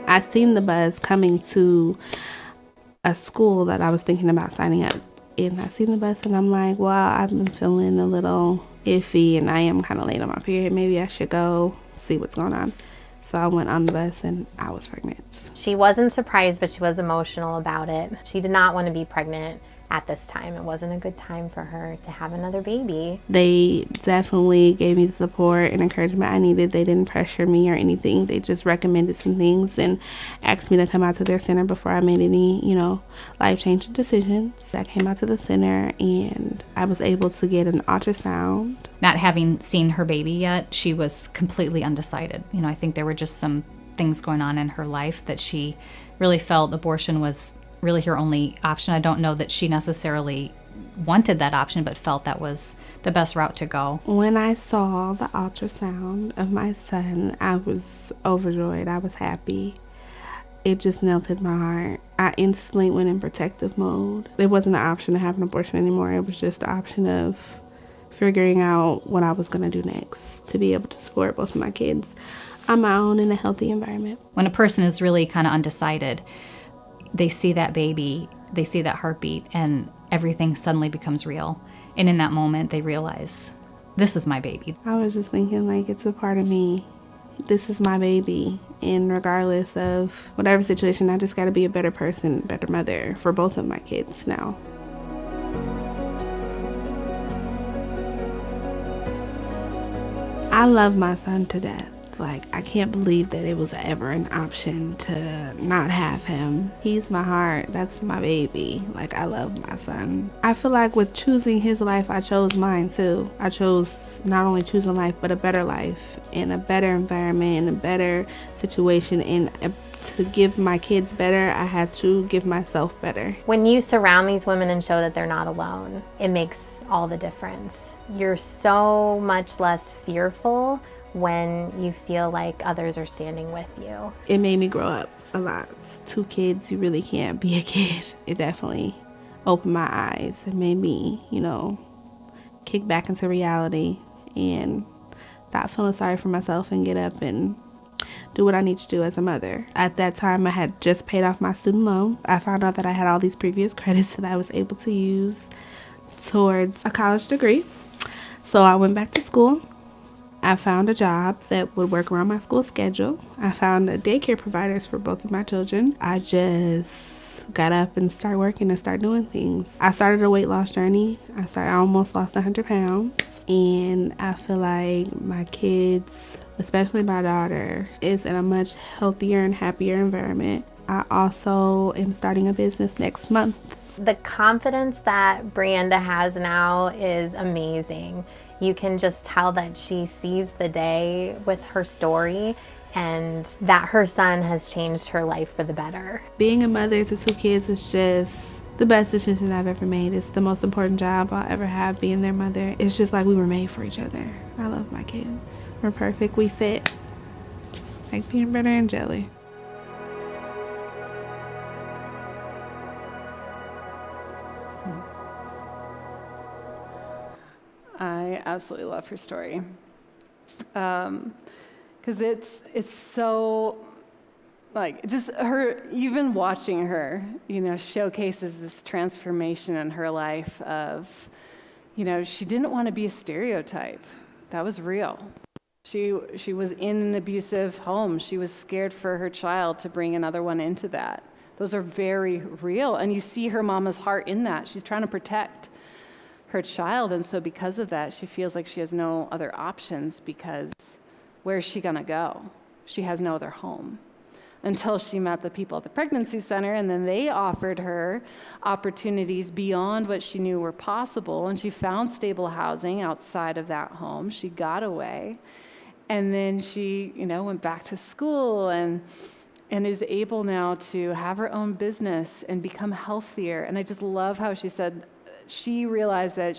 I seen the buzz coming to a school that I was thinking about signing up. And I seen the bus and I'm like, well, I've been feeling a little iffy and I am kind of late on my period. Maybe I should go see what's going on. So I went on the bus and I was pregnant. She wasn't surprised, but she was emotional about it. She did not want to be pregnant at this time. It wasn't a good time for her to have another baby. They definitely gave me the support and encouragement I needed. They didn't pressure me or anything. They just recommended some things and asked me to come out to their center before I made any, life-changing decisions. I came out to the center and I was able to get an ultrasound. Not having seen her baby yet, she was completely undecided. I think there were just some things going on in her life that she really felt abortion was really her only option. I don't know that she necessarily wanted that option, but felt that was the best route to go. When I saw the ultrasound of my son, I was overjoyed. I was happy. It just melted my heart. I instantly went in protective mode. It wasn't an option to have an abortion anymore. It was just the option of figuring out what I was going to do next to be able to support both of my kids on my own in a healthy environment. When a person is really kind of undecided, they see that baby, they see that heartbeat, and everything suddenly becomes real. And in that moment, they realize, this is my baby. I was just thinking, like, it's a part of me. This is my baby. And regardless of whatever situation, I just got to be a better person, better mother for both of my kids now. I love my son to death. Like, I can't believe that it was ever an option to not have him. He's my heart. That's my baby. Like, I love my son. I feel like with choosing his life, I chose mine too. I chose not only choosing life, but a better life in a better environment, in a better situation. And to give my kids better, I had to give myself better. When you surround these women and show that they're not alone, it makes all the difference. You're so much less fearful when you feel like others are standing with you. It made me grow up a lot. 2 kids, you really can't be a kid. It definitely opened my eyes. It made me, kick back into reality and stop feeling sorry for myself and get up and do what I need to do as a mother. At that time, I had just paid off my student loan. I found out that I had all these previous credits that I was able to use towards a college degree. So I went back to school. I found a job that would work around my school schedule. I found daycare providers for both of my children. I just got up and started working and started doing things. I started a weight loss journey. I almost lost 100 pounds. And I feel like my kids, especially my daughter, is in a much healthier and happier environment. I also am starting a business next month. The confidence that Brianda has now is amazing. You can just tell that she sees the day with her story and that her son has changed her life for the better. Being a mother to 2 kids is just the best decision I've ever made. It's the most important job I'll ever have, being their mother. It's just like we were made for each other. I love my kids. We're perfect. We fit like peanut butter and jelly. I absolutely love her story, because it's so, like, just her, even watching her, showcases this transformation in her life of, she didn't want to be a stereotype. That was real. She was in an abusive home. She was scared for her child to bring another one into that. Those are very real, and you see her mama's heart in that. She's trying to protect her child, and so because of that, she feels like she has no other options, because where's she gonna go? She has no other home. Until she met the people at the pregnancy center, and then they offered her opportunities beyond what she knew were possible, and she found stable housing outside of that home. She got away, and then she, went back to school and is able now to have her own business and become healthier. And I just love how she said, she realized that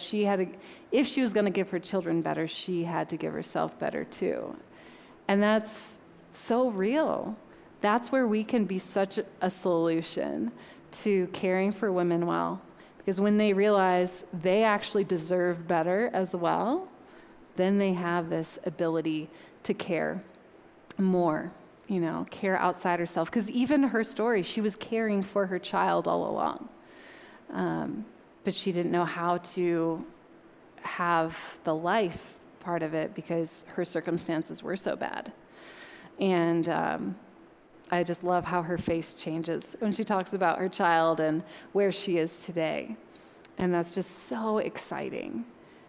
if she was going to give her children better, she had to give herself better too. And that's so real. That's where we can be such a solution to caring for women well. Because when they realize they actually deserve better as well, then they have this ability to care more, care outside herself. Because even her story, she was caring for her child all along. But she didn't know how to have the life part of it because her circumstances were so bad. And I just love how her face changes when she talks about her child and where she is today. And that's just so exciting.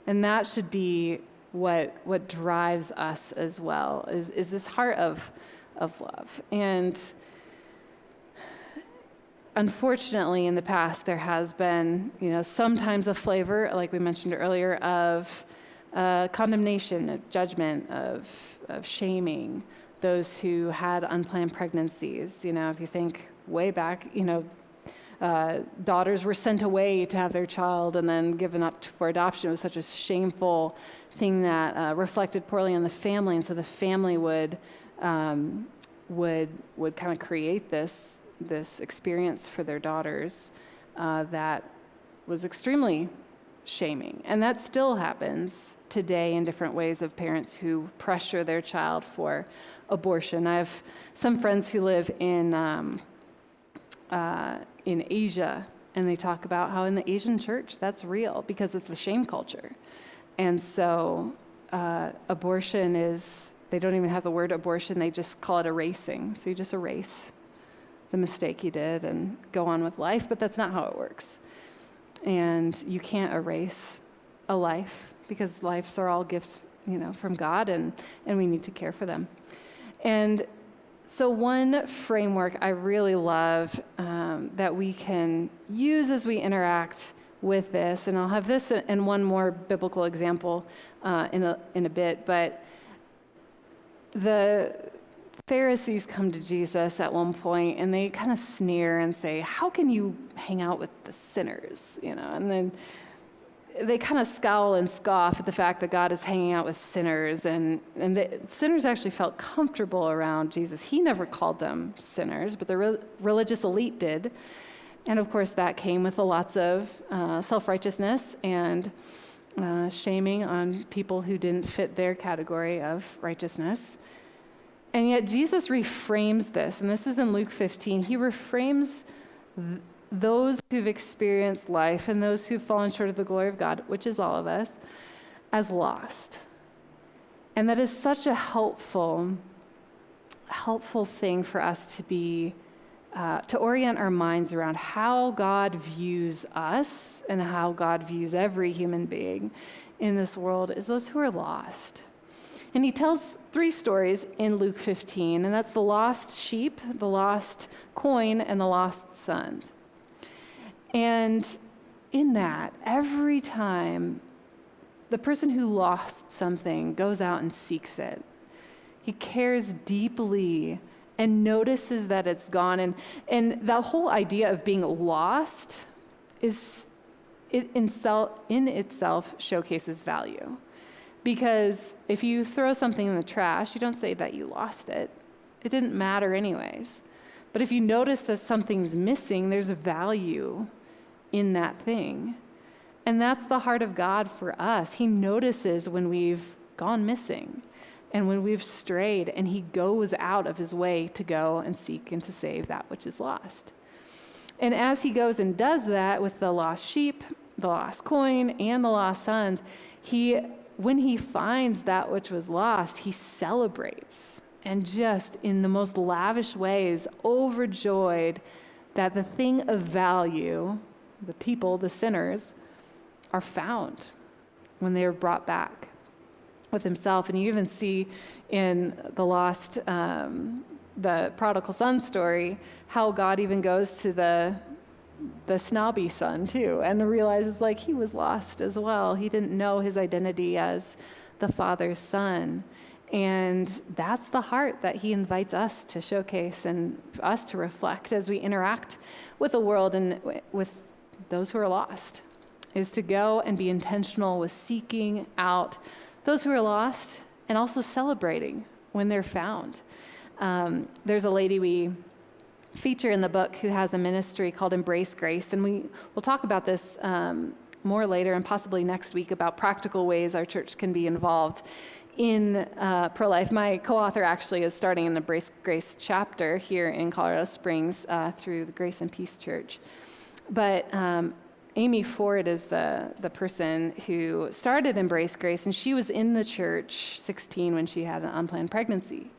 And that should be what drives us as well, is this heart of love. And unfortunately, in the past, there has been, sometimes a flavor, like we mentioned earlier, of condemnation, of judgment, of shaming, those who had unplanned pregnancies. If you think way back, daughters were sent away to have their child and then given up for adoption. It was such a shameful thing that reflected poorly on the family, and so the family would kind of create this experience for their daughters that was extremely shaming. And that still happens today in different ways of parents who pressure their child for abortion. I have some friends who live in Asia, and they talk about how in the Asian church that's real because it's a shame culture. And so abortion is, they don't even have the word abortion, they just call it erasing. So you just erase the mistake you did and go on with life, but that's not how it works. And you can't erase a life because lives are all gifts, from God, and we need to care for them. And so one framework I really love that we can use as we interact with this, and I'll have this and one more biblical example in a bit, but the Pharisees come to Jesus at one point and they kind of sneer and say, how can you hang out with the sinners? And then they kind of scowl and scoff at the fact that God is hanging out with sinners, and the sinners actually felt comfortable around Jesus. He never called them sinners, but the religious elite did. And of course that came with lots of self-righteousness and shaming on people who didn't fit their category of righteousness. And yet Jesus reframes this, and this is in Luke 15. He reframes those who've experienced life and those who've fallen short of the glory of God, which is all of us, as lost. And that is such a helpful thing for us to be, to orient our minds around how God views us and how God views every human being in this world is those who are lost. And he tells 3 stories in Luke 15, and that's the lost sheep, the lost coin, and the lost sons. And in that, every time the person who lost something goes out and seeks it, he cares deeply and notices that it's gone. And the whole idea of being lost is in itself showcases value. Because if you throw something in the trash, you don't say that you lost it. It didn't matter anyways. But if you notice that something's missing, there's a value in that thing. And that's the heart of God for us. He notices when we've gone missing and when we've strayed, and he goes out of his way to go and seek and to save that which is lost. And as he goes and does that with the lost sheep, the lost coin, and the lost sons, when he finds that which was lost, he celebrates, and just in the most lavish ways, overjoyed that the thing of value, the people, the sinners, are found when they are brought back with himself. And you even see in the prodigal son story, how God even goes to the snobby son too, and realizes he was lost as well. He didn't know his identity as the Father's son. And that's the heart that he invites us to showcase and us to reflect as we interact with the world and with those who are lost, is to go and be intentional with seeking out those who are lost and also celebrating when they're found. There's a lady we feature in the book who has a ministry called Embrace Grace, and we'll talk about this more later and possibly next week about practical ways our church can be involved in pro-life. My co-author actually is starting an Embrace Grace chapter here in Colorado Springs through the Grace and Peace Church. But Amy Ford is the person who started Embrace Grace, and she was in the church 16 when she had an unplanned pregnancy.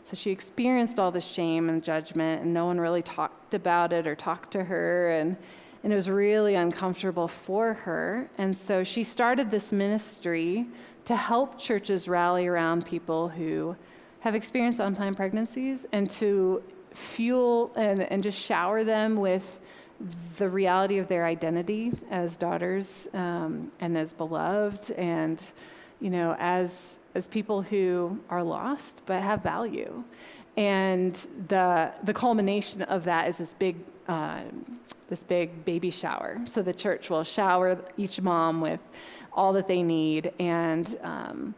So she experienced all the shame and judgment, and no one really talked about it or talked to her, and it was really uncomfortable for her. And so she started this ministry to help churches rally around people who have experienced unplanned pregnancies, and to fuel and just shower them with the reality of their identity as daughters and as beloved, and as people who are lost but have value. And the culmination of that is this big baby shower. So the church will shower each mom with all that they need. And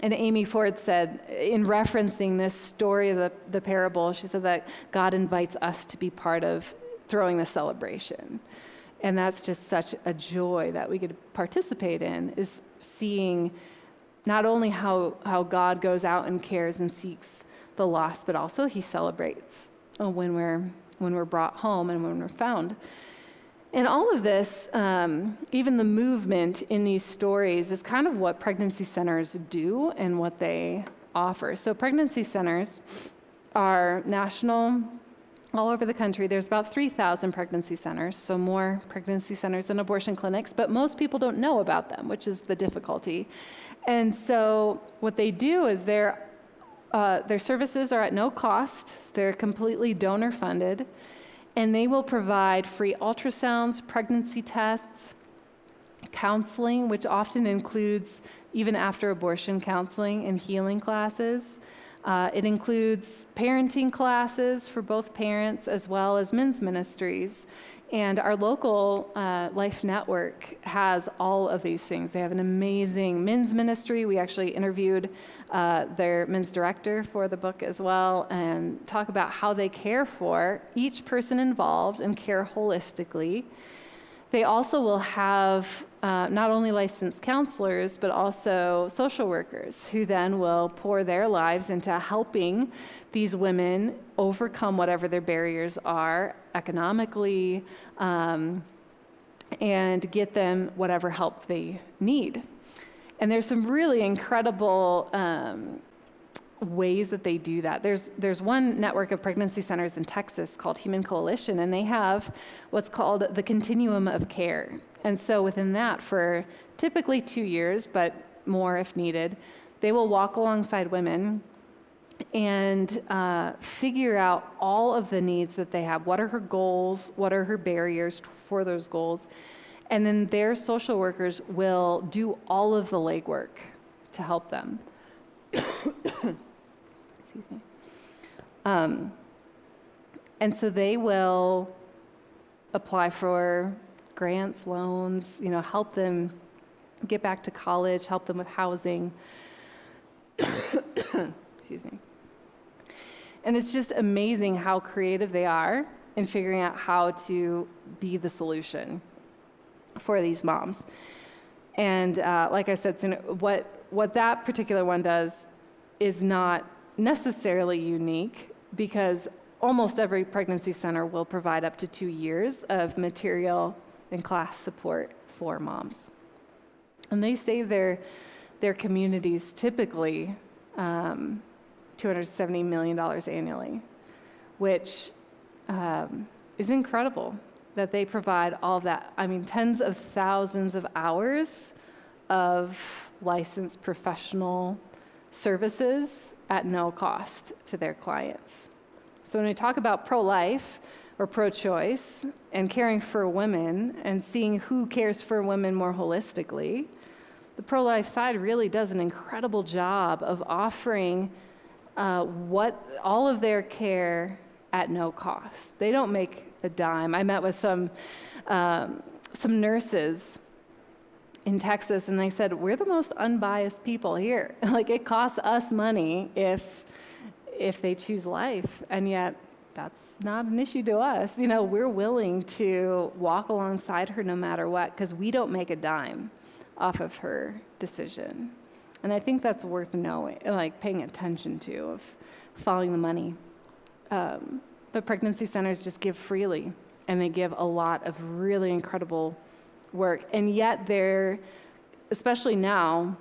Amy Ford said, in referencing this story of the parable, she said that God invites us to be part of throwing the celebration. And that's just such a joy that we get to participate in, is seeing not only how God goes out and cares and seeks the lost, but also he celebrates when we're brought home and when we're found. And all of this, even the movement in these stories, is kind of what pregnancy centers do and what they offer. So pregnancy centers are national, all over the country. There's about 3,000 pregnancy centers, so more pregnancy centers than abortion clinics, but most people don't know about them, which is the difficulty. And so what they do is their services are at no cost. They're completely donor funded. And they will provide free ultrasounds, pregnancy tests, counseling, which often includes even after abortion counseling and healing classes. It includes parenting classes for both parents as well as men's ministries. And our local Life Network has all of these things. They have an amazing men's ministry. We actually interviewed their men's director for the book as well, and talk about how they care for each person involved and care holistically. They also will have not only licensed counselors, but also social workers who then will pour their lives into helping these women overcome whatever their barriers are economically, and get them whatever help they need. And there's some really incredible ways that they do that. There's one network of pregnancy centers in Texas called Human Coalition, and they have what's called the continuum of care. And so within that, for typically 2 years, but more if needed, they will walk alongside women and figure out all of the needs that they have. What are her goals? What are her barriers for those goals? And then their social workers will do all of the legwork to help them. Excuse me. And so they will apply for grants, loans, help them get back to college, help them with housing. Excuse me. And it's just amazing how creative they are in figuring out how to be the solution for these moms. And like I said, what that particular one does is not necessarily unique, because almost every pregnancy center will provide up to 2 years of material and class support for moms. And they save their communities typically $270 million annually, which is incredible that they provide all of that. I mean, tens of thousands of hours of licensed professional services at no cost to their clients. So when we talk about pro-life or pro-choice and caring for women and seeing who cares for women more holistically, the pro-life side really does an incredible job of offering all of their care at no cost. They don't make a dime. I met with some nurses in Texas, and they said, we're the most unbiased people here. Like, it costs us money if they choose life, and yet that's not an issue to us. We're willing to walk alongside her no matter what, because we don't make a dime off of her decision. And I think that's worth knowing, like paying attention to, of following the money. But pregnancy centers just give freely, and they give a lot of really incredible work. And yet there, especially now,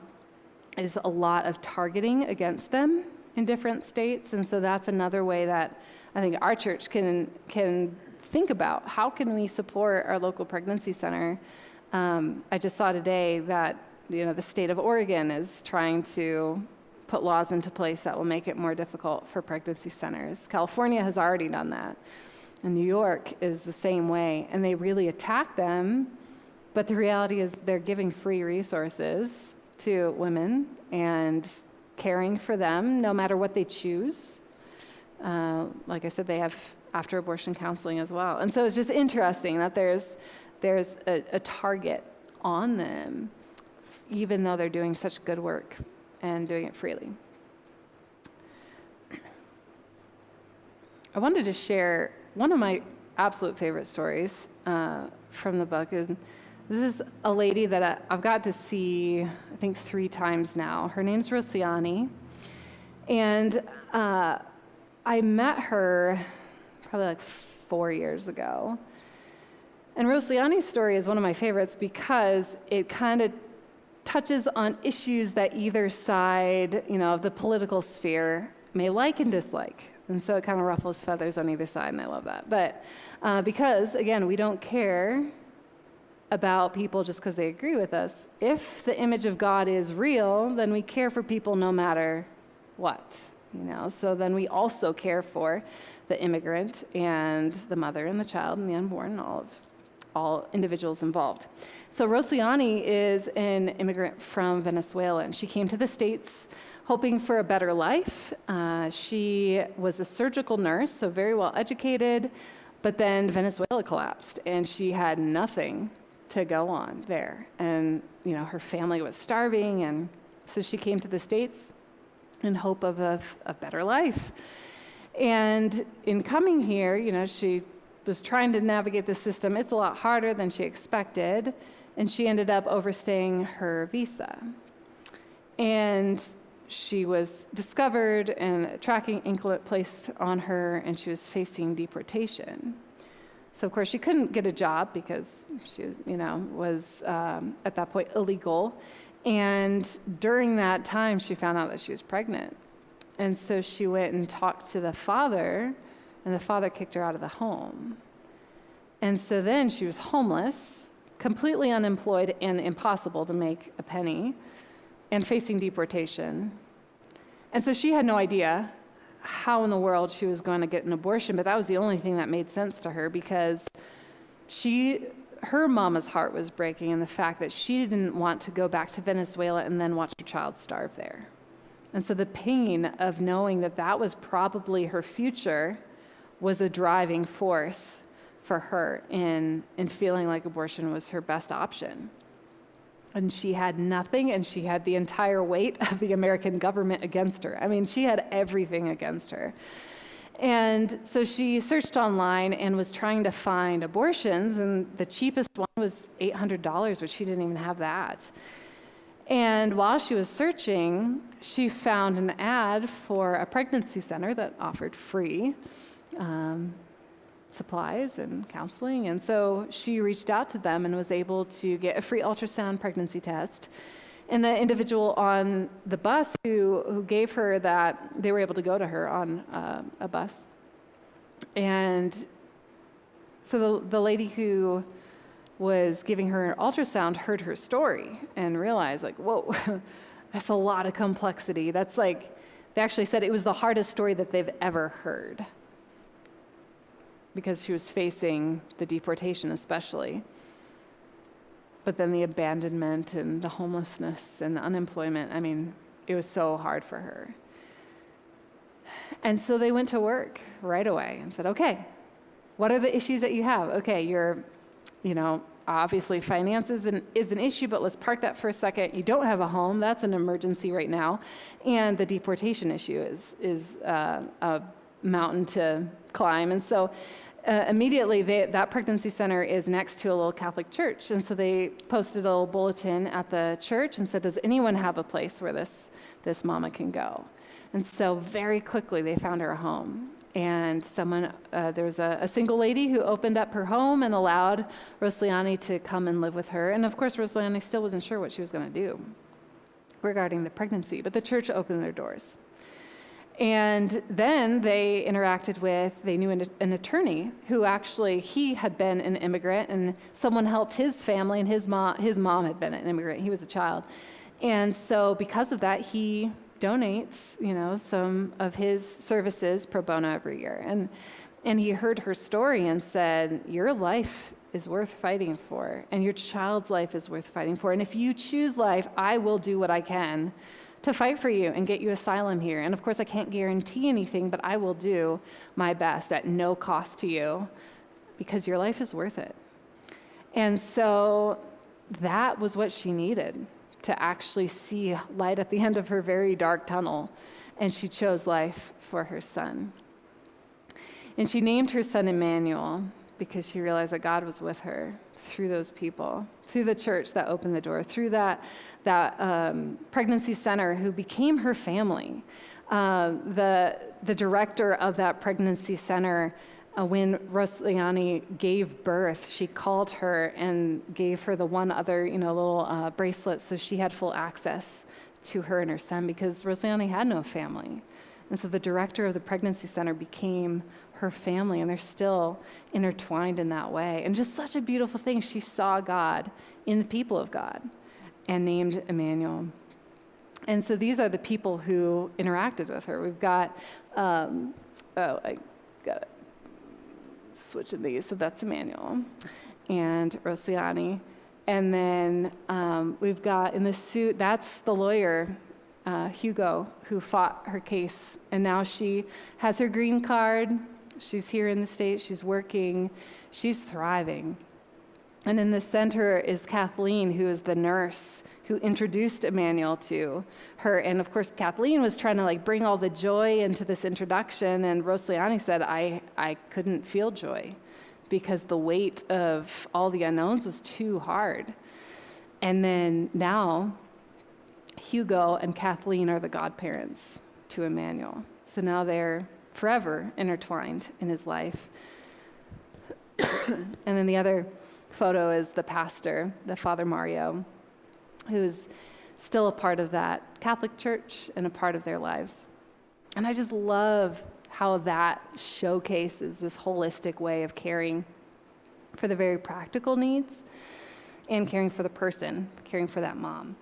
is a lot of targeting against them in different states. And so that's another way that I think our church can think about, how can we support our local pregnancy center? I just saw today that the state of Oregon is trying to put laws into place that will make it more difficult for pregnancy centers. California has already done that. And New York is the same way. And they really attack them, but the reality is they're giving free resources to women and caring for them no matter what they choose. Like I said, they have after abortion counseling as well. And so it's just interesting that there's a target on them, even though they're doing such good work and doing it freely. I wanted to share one of my absolute favorite stories from the book. This is a lady that I've got to see, I think, 3 times now. Her name's Rosiani. And I met her probably like 4 years ago. And Rosiani's story is one of my favorites because it kind of touches on issues that either side, of the political sphere may like and dislike. And so it kind of ruffles feathers on either side, and I love that. But because, again, we don't care about people just because they agree with us. If the image of God is real, then we care for people no matter what, So then we also care for the immigrant and the mother and the child and the unborn and all individuals involved. So Rosiani is an immigrant from Venezuela, and she came to the States hoping for a better life. She was a surgical nurse, so very well educated, but then Venezuela collapsed, and she had nothing to go on there. And, her family was starving, and so she came to the States in hope of a better life. And in coming here, she was trying to navigate the system. It's a lot harder than she expected, and she ended up overstaying her visa. And she was discovered and a tracking anklet placed on her, and she was facing deportation. So, of course, she couldn't get a job because she was at that point illegal. And during that time, she found out that she was pregnant. And so she went and talked to the father, and the father kicked her out of the home. And so then she was homeless, completely unemployed and impossible to make a penny, and facing deportation. And so she had no idea how in the world she was going to get an abortion, but that was the only thing that made sense to her because her mama's heart was breaking in the fact that she didn't want to go back to Venezuela and then watch her child starve there. And so the pain of knowing that that was probably her future was a driving force for her in feeling like abortion was her best option. And she had nothing, and she had the entire weight of the American government against her. I mean, she had everything against her. And so she searched online and was trying to find abortions, and the cheapest one was $800, which she didn't even have that. And while she was searching, she found an ad for a pregnancy center that offered free supplies and counseling. And so she reached out to them and was able to get a free ultrasound pregnancy test. And the individual on the bus who gave her that, they were able to go to her on a bus. And so the lady who was giving her an ultrasound heard her story and realized, like, whoa, that's a lot of complexity. That's like, they actually said it was the hardest story that they've ever heard, because she was facing the deportation especially, but then the abandonment and the homelessness and the unemployment. I mean, it was so hard for her. And so they went to work right away and said, okay, what are the issues that you have? Okay, obviously finances is an issue, but let's park that for a second. You don't have a home. That's an emergency right now. And the deportation issue is a mountain to climb. And so immediately that pregnancy center is next to a little Catholic church. And so they posted a little bulletin at the church and said, does anyone have a place where this mama can go? And so very quickly they found her a home. And there was a single lady who opened up her home and allowed Rosiani to come and live with her. And of course, Rosiani still wasn't sure what she was going to do regarding the pregnancy, but the church opened their doors. And then they knew an attorney who actually, he had been an immigrant, and someone helped his family, and his mom had been an immigrant. He was a child. And so because of that, he donates, some of his services pro bono every year. And he heard her story and said, your life is worth fighting for, and your child's life is worth fighting for. And if you choose life, I will do what I can to fight for you and get you asylum here. And of course, I can't guarantee anything, but I will do my best at no cost to you because your life is worth it. And so that was what she needed, to actually see light at the end of her very dark tunnel. And she chose life for her son. And she named her son Emmanuel because she realized that God was with her through those people, through the church that opened the door, through that pregnancy center who became her family. The director of that pregnancy center, when Rosliani gave birth, she called her and gave her the one other, little bracelet so she had full access to her and her son because Rosliani had no family. And so the director of the pregnancy center became her family, and they're still intertwined in that way. And just such a beautiful thing. She saw God in the people of God and named Emmanuel. And so these are the people who interacted with her. We've got, I got to switch in these. So that's Emmanuel and Rosliani. And then we've got in the suit, that's the lawyer, Hugo, who fought her case. And now she has her green card. She's here in the States. She's working. She's thriving. And in the center is Kathleen, who is the nurse who introduced Emmanuel to her. And of course, Kathleen was trying to bring all the joy into this introduction. And Rosliani said, I couldn't feel joy because the weight of all the unknowns was too hard. And then now, Hugo and Kathleen are the godparents to Emmanuel. So now they're forever intertwined in his life. And then the other photo is the pastor, the Father Mario, who's still a part of that Catholic Church and a part of their lives. And I just love how that showcases this holistic way of caring for the very practical needs and caring for the person, caring for that mom.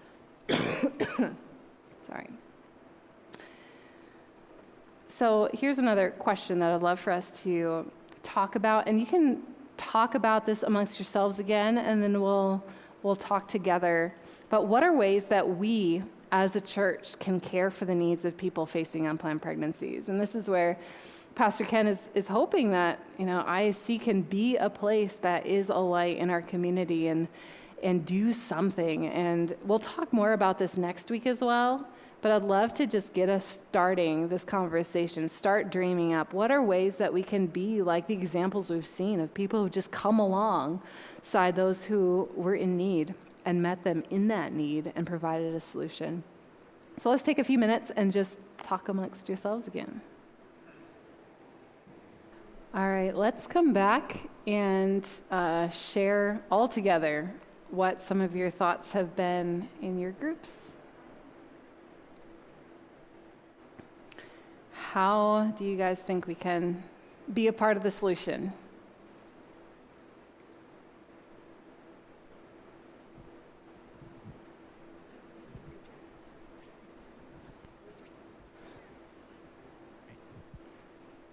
Sorry. So here's another question that I'd love for us to talk about, and you can talk about this amongst yourselves again, and then we'll talk together. But what are ways that we, as a church, can care for the needs of people facing unplanned pregnancies? And this is where Pastor Ken is hoping that ISC can be a place that is a light in our community and do something. And we'll talk more about this next week as well. But I'd love to just get us starting this conversation, start dreaming up. What are ways that we can be like the examples we've seen of people who just come alongside those who were in need and met them in that need and provided a solution? So let's take a few minutes and just talk amongst yourselves again. All right, let's come back and share all together what some of your thoughts have been in your groups. How do you guys think we can be a part of the solution?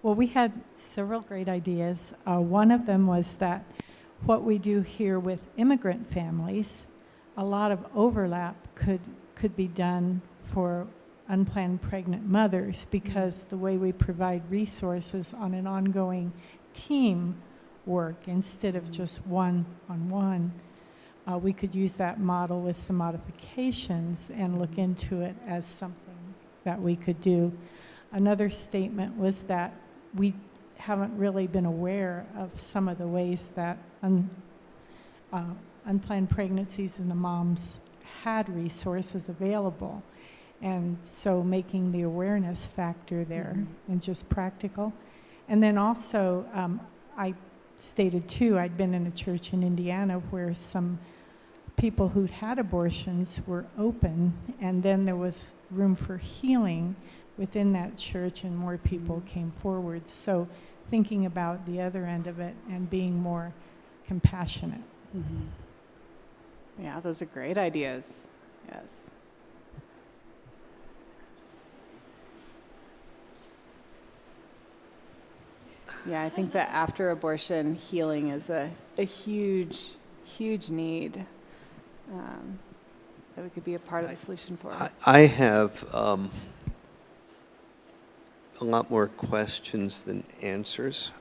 Well, we had several great ideas. One of them was that what we do here with immigrant families, a lot of overlap could be done for unplanned pregnant mothers, because the way we provide resources on an ongoing team work instead of just one-on-one, we could use that model with some modifications and look into it as something that we could do. Another statement was that we haven't really been aware of some of the ways that unplanned pregnancies and the moms had resources available. And so making the awareness factor there and just practical. And then also, I stated too, I'd been in a church in Indiana where some people who'd had abortions were open, and then there was room for healing within that church and more people came forward. So thinking about the other end of it and being more compassionate. Yeah, those are great ideas. Yes. Yeah, I think that after abortion, healing is a huge, huge need that we could be a part of the solution for. I have a lot more questions than answers.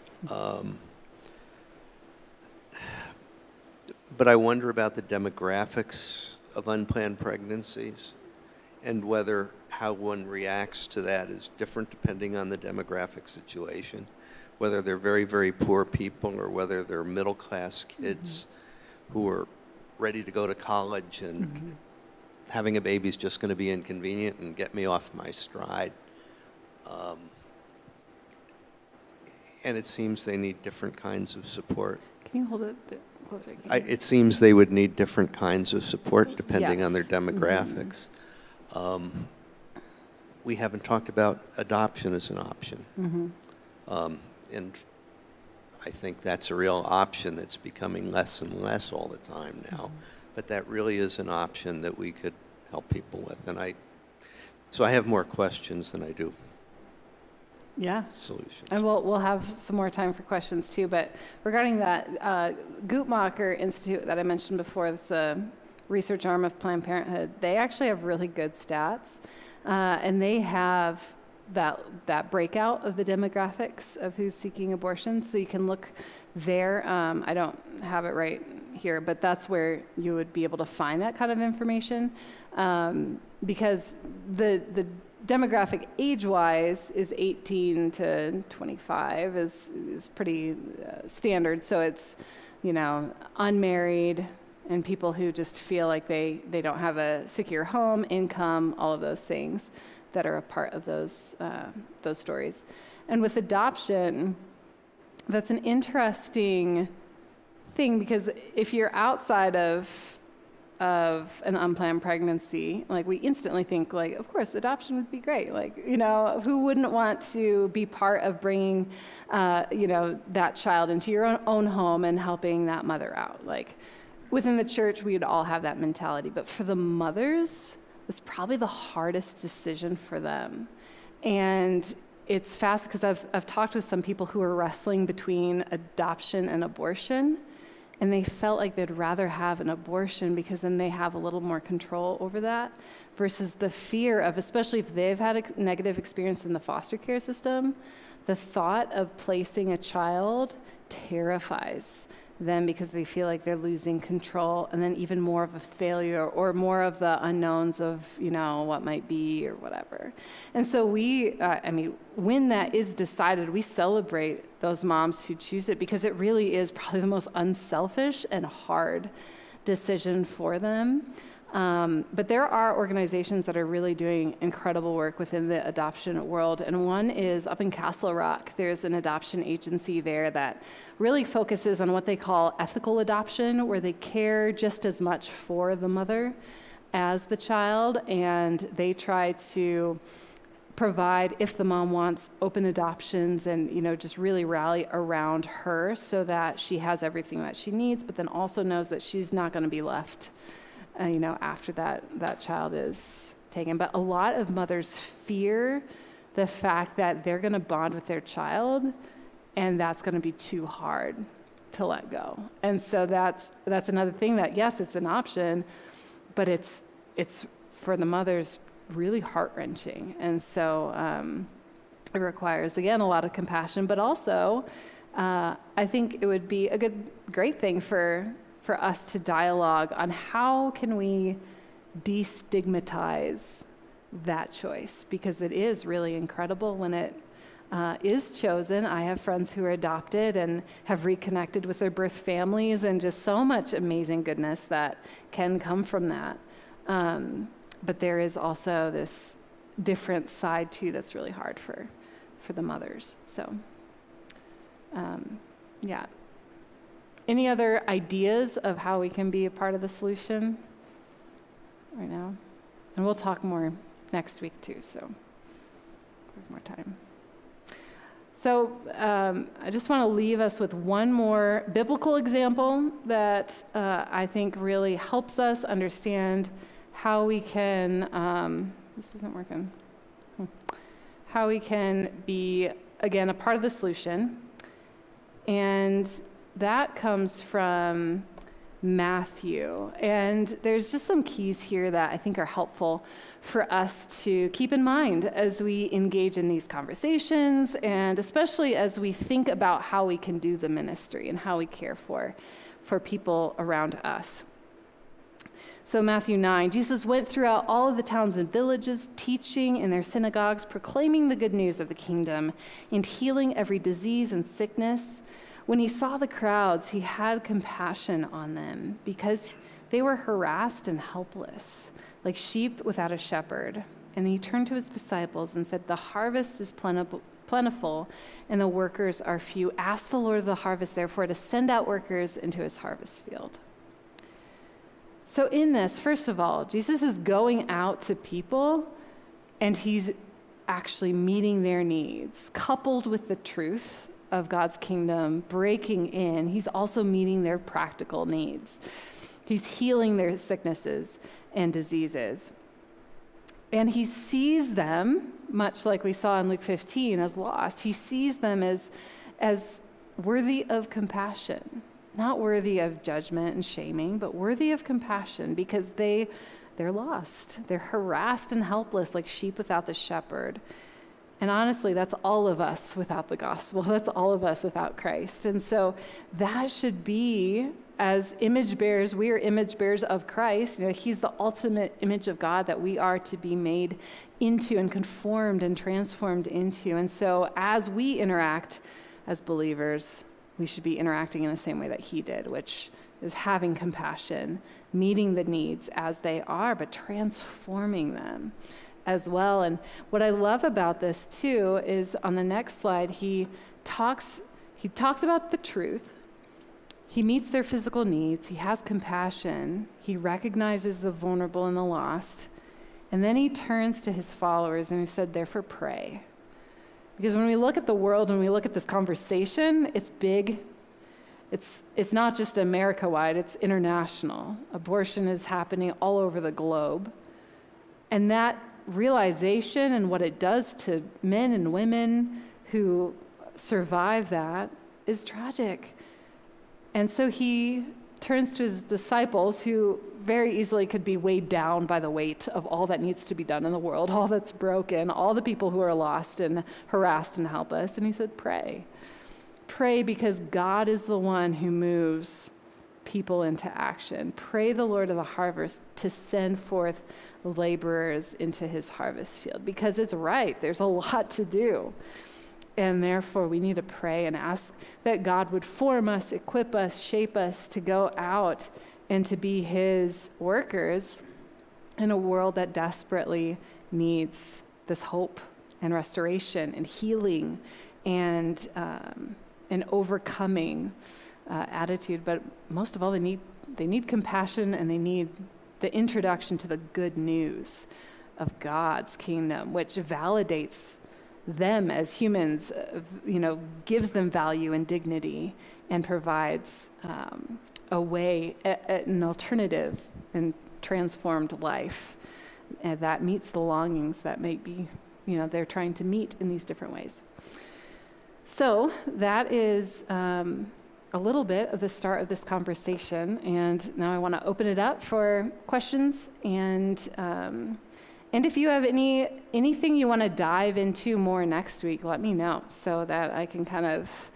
But I wonder about the demographics of unplanned pregnancies and whether how one reacts to that is different depending on the demographic situation, whether they're very, very poor people or whether they're middle-class kids who are ready to go to college and having a baby is just going to be inconvenient and get me off my stride. And it seems they need different kinds of support. Can you hold it a bit closer? It seems they would need different kinds of support depending on their Yes. demographics. We haven't talked about adoption as an option. And I think that's a real option that's becoming less and less all the time now. But that really is an option that we could help people with. And so I have more questions than I do Yeah. solutions. And we'll have some more time for questions too. But regarding that Guttmacher Institute that I mentioned before, that's a research arm of Planned Parenthood, they actually have really good stats. And they have that breakout of the demographics of who's seeking abortion. So you can look there. I don't have it right here, but that's where you would be able to find that kind of information. Because the demographic age-wise is 18 to 25 is pretty standard. So it's, unmarried and people who just feel like they don't have a secure home, income, all of those things that are a part of those stories. And with adoption, that's an interesting thing because if you're outside of an unplanned pregnancy, like we instantly think like, of course, adoption would be great. Like, who wouldn't want to be part of bringing, that child into your own home and helping that mother out? Like within the church, we would all have that mentality. But for the mothers, it's probably the hardest decision for them. And it's fast because I've talked with some people who are wrestling between adoption and abortion. And they felt like they'd rather have an abortion because then they have a little more control over that versus the fear of, especially if they've had a negative experience in the foster care system, the thought of placing a child terrifies them because they feel like they're losing control and then even more of a failure or more of the unknowns of, what might be or whatever. And so when that is decided, we celebrate those moms who choose it because it really is probably the most unselfish and hard decision for them. But there are organizations that are really doing incredible work within the adoption world. And one is up in Castle Rock. There's an adoption agency there that really focuses on what they call ethical adoption, where they care just as much for the mother as the child. And they try to provide, if the mom wants, open adoptions and, just really rally around her so that she has everything that she needs, but then also knows that she's not going to be left after that child is taken. But a lot of mothers fear the fact that they're going to bond with their child and that's going to be too hard to let go. And so that's another thing that, yes, it's an option, but it's for the mothers really heart-wrenching. And so it requires, again, a lot of compassion, but also I think it would be a great thing for us to dialogue on how can we destigmatize that choice, because it is really incredible when it is chosen. I have friends who are adopted and have reconnected with their birth families, and just so much amazing goodness that can come from that. But there is also this different side too that's really hard for the mothers. So, yeah. Any other ideas of how we can be a part of the solution right now? And we'll talk more next week too, so we have more time. So I just want to leave us with one more biblical example that I think really helps us understand how we can, this isn't working, how we can be, again, a part of the solution. And that comes from Matthew. And there's just some keys here that I think are helpful for us to keep in mind as we engage in these conversations, and especially as we think about how we can do the ministry and how we care for people around us. So Matthew 9, Jesus went throughout all of the towns and villages, teaching in their synagogues, proclaiming the good news of the kingdom, and healing every disease and sickness. When he saw the crowds, he had compassion on them because they were harassed and helpless, like sheep without a shepherd. And he turned to his disciples and said, "The harvest is plentiful, and the workers are few. Ask the Lord of the harvest, therefore, to send out workers into his harvest field." So in this, first of all, Jesus is going out to people, and he's actually meeting their needs, coupled with the truth of God's kingdom breaking in. He's also meeting their practical needs. He's healing their sicknesses and diseases. And he sees them, much like we saw in Luke 15, as lost. He sees them as worthy of compassion, not worthy of judgment and shaming, but worthy of compassion because they're lost. They're harassed and helpless like sheep without the shepherd. And honestly, that's all of us without the gospel. That's all of us without Christ. And so that should be, as image bearers, we are image bearers of Christ. He's the ultimate image of God that we are to be made into and conformed and transformed into. And so as we interact as believers, we should be interacting in the same way that he did, which is having compassion, meeting the needs as they are, but transforming them as well. And what I love about this too is on the next slide, he talks about the truth. He meets their physical needs. He has compassion. He recognizes the vulnerable and the lost. And then he turns to his followers and he said, therefore pray. Because when we look at the world, when we look at this conversation, it's big. It's not just America-wide, it's international. Abortion is happening all over the globe. And that realization and what it does to men and women who survive that is tragic. And so he turns to his disciples, who very easily could be weighed down by the weight of all that needs to be done in the world, all that's broken, all the people who are lost and harassed and helpless. And he said, pray. Pray because God is the one who moves people into action. Pray the Lord of the harvest to send forth laborers into his harvest field, because it's ripe. There's a lot to do. And therefore, we need to pray and ask that God would form us, equip us, shape us to go out and to be his workers in a world that desperately needs this hope and restoration and healing and an overcoming attitude. But most of all, they need compassion, and they need the introduction to the good news of God's kingdom, which validates them as humans, gives them value and dignity, and provides a way, an alternative and transformed life that meets the longings that may be, they're trying to meet in these different ways. So that is a little bit of the start of this conversation, and now I want to open it up for questions, and if you have anything you want to dive into more next week, let me know so that I can kind of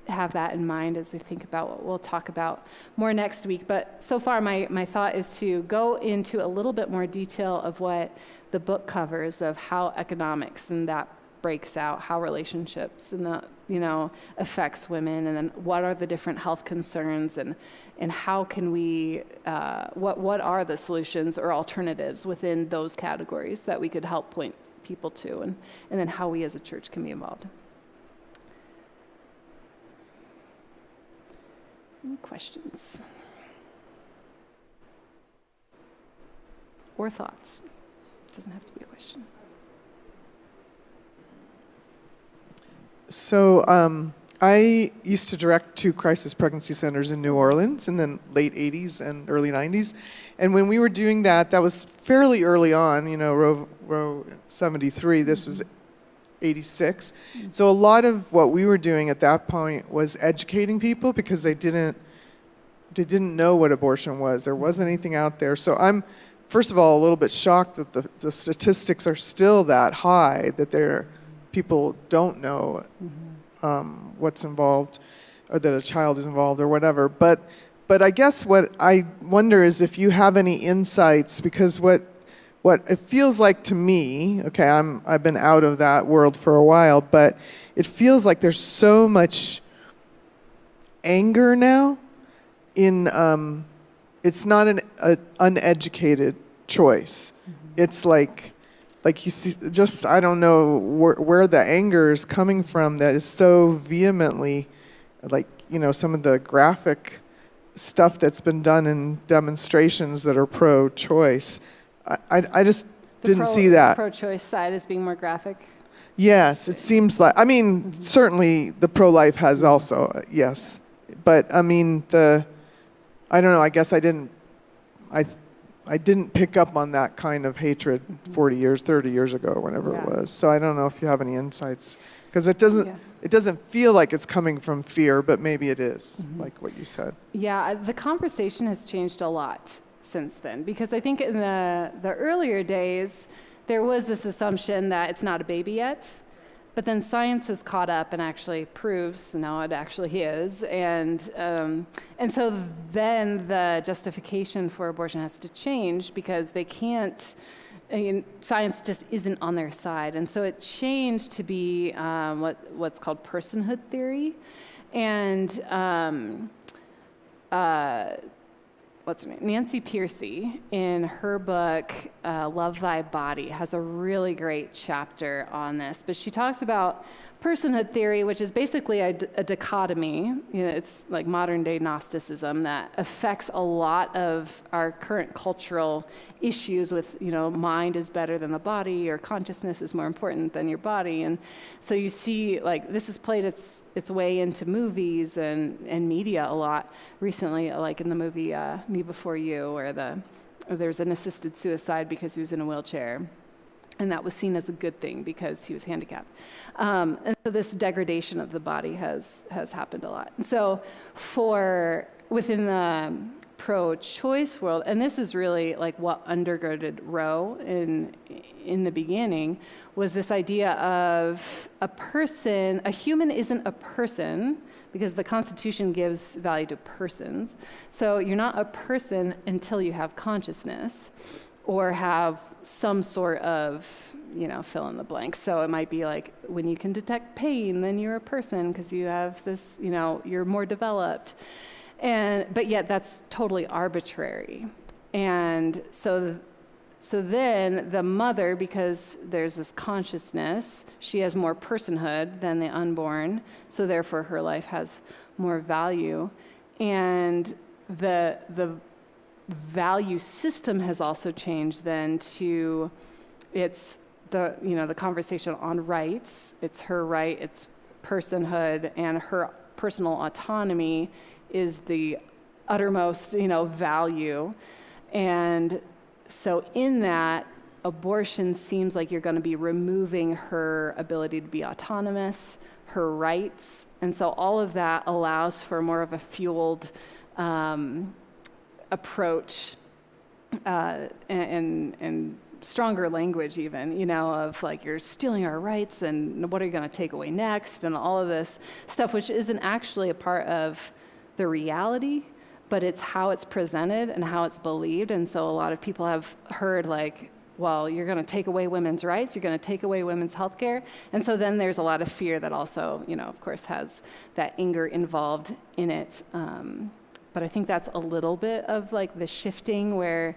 have that in mind as we think about what we'll talk about more next week. But so far, my thought is to go into a little bit more detail of what the book covers, of how economics and that breaks out, how relationships and that affects women, and then what are the different health concerns, and how can we what are the solutions or alternatives within those categories that we could help point people to, and then how we as a church can be involved. Any questions or thoughts? It doesn't have to be a question. So I used to direct 2 crisis pregnancy centers in New Orleans in the late 80s and early 90s. And when we were doing that was fairly early on, Roe 73. This was 86. So a lot of what we were doing at that point was educating people because they didn't know what abortion was. There wasn't anything out there. So I'm, first of all, a little bit shocked that the statistics are still that high, that people don't know what's involved, or that a child is involved or whatever. But I guess what I wonder is if you have any insights, because what it feels like to me, okay, I've been out of that world for a while, but it feels like there's so much anger now in, it's not an uneducated choice. It's like you see, just, I don't know where the anger is coming from that is so vehemently, like, you know, some of the graphic stuff that's been done in demonstrations that are pro-choice. I just didn't see that. The pro-choice side is being more graphic. Yes, it seems like, I mean, certainly the pro-life has also, yes. But I mean, I don't know, I guess I didn't pick up on that kind of hatred 40 years, 30 years ago, or whenever it was. So I don't know if you have any insights, because it doesn't feel like it's coming from fear, but maybe it is, like what you said. Yeah, the conversation has changed a lot since then, because I think in the earlier days, there was this assumption that it's not a baby yet, but then science has caught up and actually proves, no, it actually is. And so then the justification for abortion has to change, because they can't, science just isn't on their side. And so it changed to be what's called personhood theory. And what's her name? Nancy Pearcey, in her book, Love Thy Body, has a really great chapter on this. But she talks about personhood theory, which is basically a dichotomy. You know, it's like modern day Gnosticism that affects a lot of our current cultural issues with, you know, mind is better than the body, or consciousness is more important than your body. And so you see, like, this has played its way into movies and media a lot recently, like in the movie Me Before You, where there's an assisted suicide because he was in a wheelchair. And that was seen as a good thing because he was handicapped. And so this degradation of the body has happened a lot. And so within the pro-choice world, and this is really like what undergirded Roe in the beginning, was this idea of a human isn't a person, because the Constitution gives value to persons. So you're not a person until you have consciousness or have some sort of, you know, fill in the blank. So it might be like, when you can detect pain, then you're a person because you have this, you know, you're more developed. But yet that's totally arbitrary. And so then the mother, because there's this consciousness, she has more personhood than the unborn, so therefore her life has more value. And the value system has also changed then to, it's the conversation on rights. It's her right, it's personhood, and her personal autonomy is the uttermost, value. And so in that, abortion seems like you're going to be removing her ability to be autonomous, her rights. And so all of that allows for more of a fueled approach and stronger language even, of like, you're stealing our rights and what are you going to take away next, and all of this stuff, which isn't actually a part of the reality, but it's how it's presented and how it's believed. And so a lot of people have heard like, well, you're going to take away women's rights, you're going to take away women's health care. And so then there's a lot of fear that also, of course, has that anger involved in it. But I think that's a little bit of like the shifting where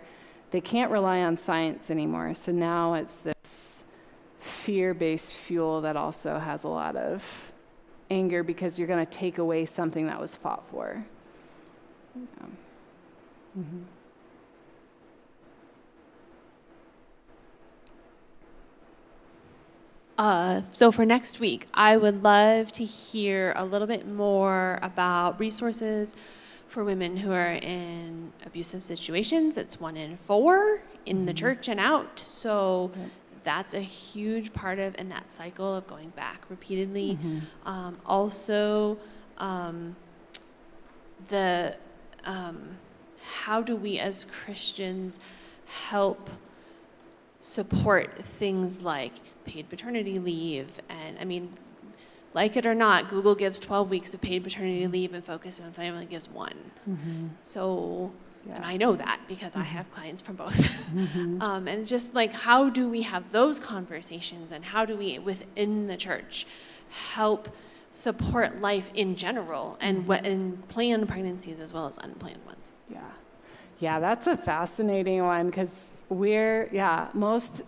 they can't rely on science anymore. So now it's this fear-based fuel that also has a lot of anger because you're going to take away something that was fought for. Yeah. Mm-hmm. So for next week, I would love to hear a little bit more about resources for women who are in abusive situations. It's 1 in 4 in the church and out. So that's a huge part of, and that cycle of going back repeatedly. Also, how do we as Christians help support things like paid paternity leave? And I mean, like it or not, Google gives 12 weeks of paid paternity leave and Focus on Family gives 1. So, and I know that because I have clients from both. And just like, how do we have those conversations, and how do we, within the church, help support life in general and planned pregnancies as well as unplanned ones? Yeah, that's a fascinating one, because most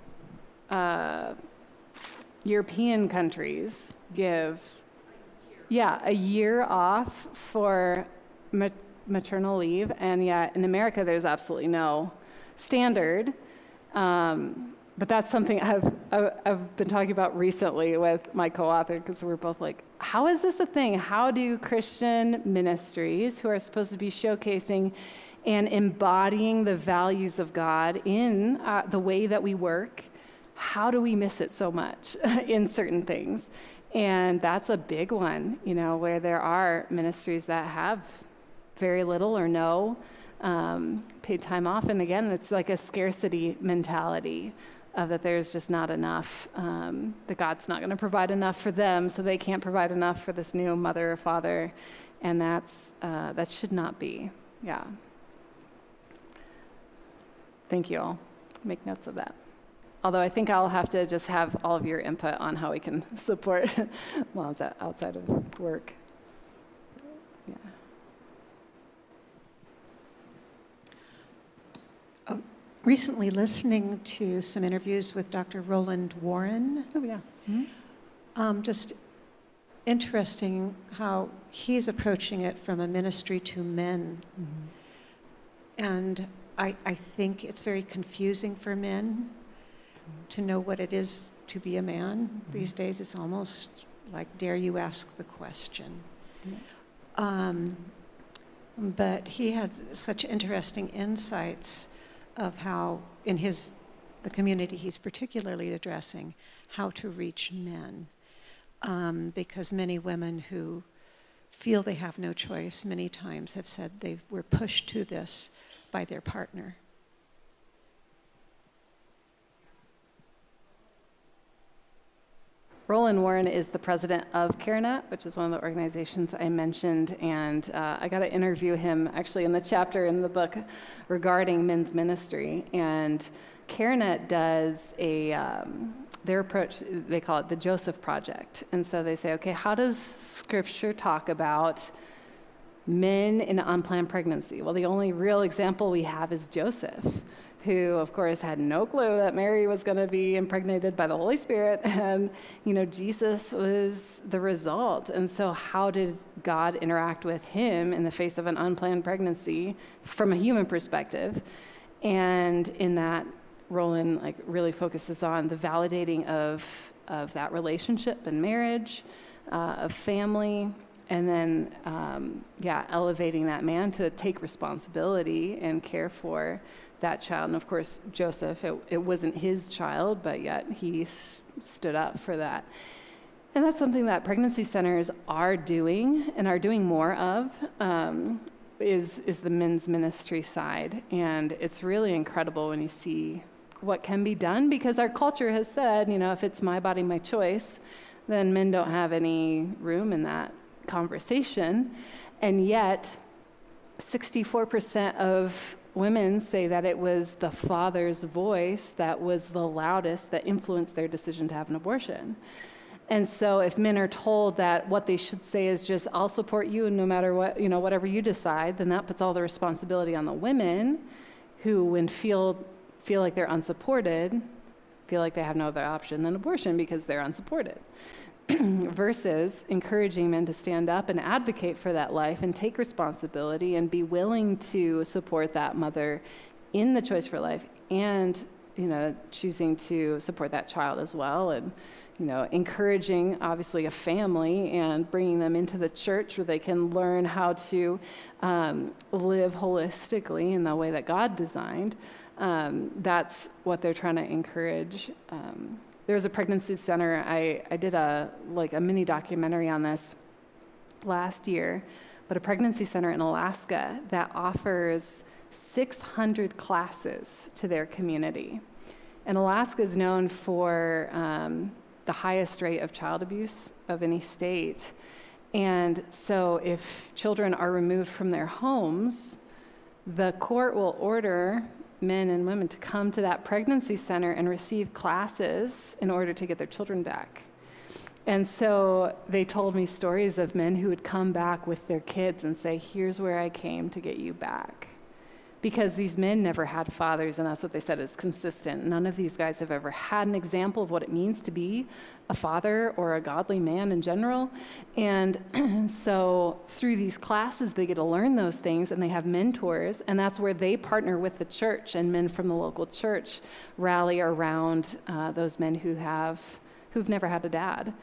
European countries give a year off for maternal leave, and yet in America there's absolutely no standard. But that's something I've been talking about recently with my co-author, because we're both like, how is this a thing? How do Christian ministries, who are supposed to be showcasing and embodying the values of God in the way that we work, how do we miss it so much in certain things? And that's a big one, where there are ministries that have very little or no paid time off. And again, it's like a scarcity mentality of that there's just not enough, that God's not going to provide enough for them, so they can't provide enough for this new mother or father. And that should not be. Yeah. Thank you. I'll make notes of that. Although I think I'll have to just have all of your input on how we can support moms outside of work. Yeah. Recently listening to some interviews with Dr. Roland Warren. Oh, yeah. Just interesting how he's approaching it from a ministry to men. And I think it's very confusing for men to know what it is to be a man. These days it's almost like, dare you ask the question? But he has such interesting insights of how, in the community he's particularly addressing, how to reach men. Because many women who feel they have no choice many times have said they were pushed to this by their partner. Roland Warren is the president of CareNet, which is one of the organizations I mentioned, and I got to interview him actually in the chapter in the book regarding men's ministry. And CareNet does their approach, they call it the Joseph Project. And so they say, okay, how does Scripture talk about men in unplanned pregnancy? Well, the only real example we have is Joseph, who, of course, had no clue that Mary was going to be impregnated by the Holy Spirit. And, Jesus was the result. And so how did God interact with him in the face of an unplanned pregnancy from a human perspective? And in that, Roland really focuses on the validating of that relationship and marriage, of family, and then, elevating that man to take responsibility and care for that child. And of course, Joseph, it wasn't his child, but yet he stood up for that. And that's something that pregnancy centers are doing and are doing more of, is the men's ministry side. And it's really incredible when you see what can be done, because our culture has said, if it's my body, my choice, then men don't have any room in that conversation. And yet 64% of women say that it was the father's voice that was the loudest that influenced their decision to have an abortion. And so if men are told that what they should say is just, I'll support you no matter what, whatever you decide, then that puts all the responsibility on the women, who, when feel like they're unsupported, feel like they have no other option than abortion because they're unsupported. Versus encouraging men to stand up and advocate for that life and take responsibility and be willing to support that mother in the choice for life, and choosing to support that child as well, and encouraging, obviously, a family and bringing them into the church where they can learn how to live holistically in the way that God designed. That's what they're trying to encourage. There's a pregnancy center. I did a mini documentary on this last year, but a pregnancy center in Alaska that offers 600 classes to their community. And Alaska is known for the highest rate of child abuse of any state. And so if children are removed from their homes, the court will order men and women to come to that pregnancy center and receive classes in order to get their children back. And so they told me stories of men who would come back with their kids and say, here's where I came to get you back. Because these men never had fathers, and that's what they said is consistent. None of these guys have ever had an example of what it means to be a father or a godly man in general. And so through these classes, they get to learn those things, and they have mentors, and that's where they partner with the church, and men from the local church rally around those men who've never had a dad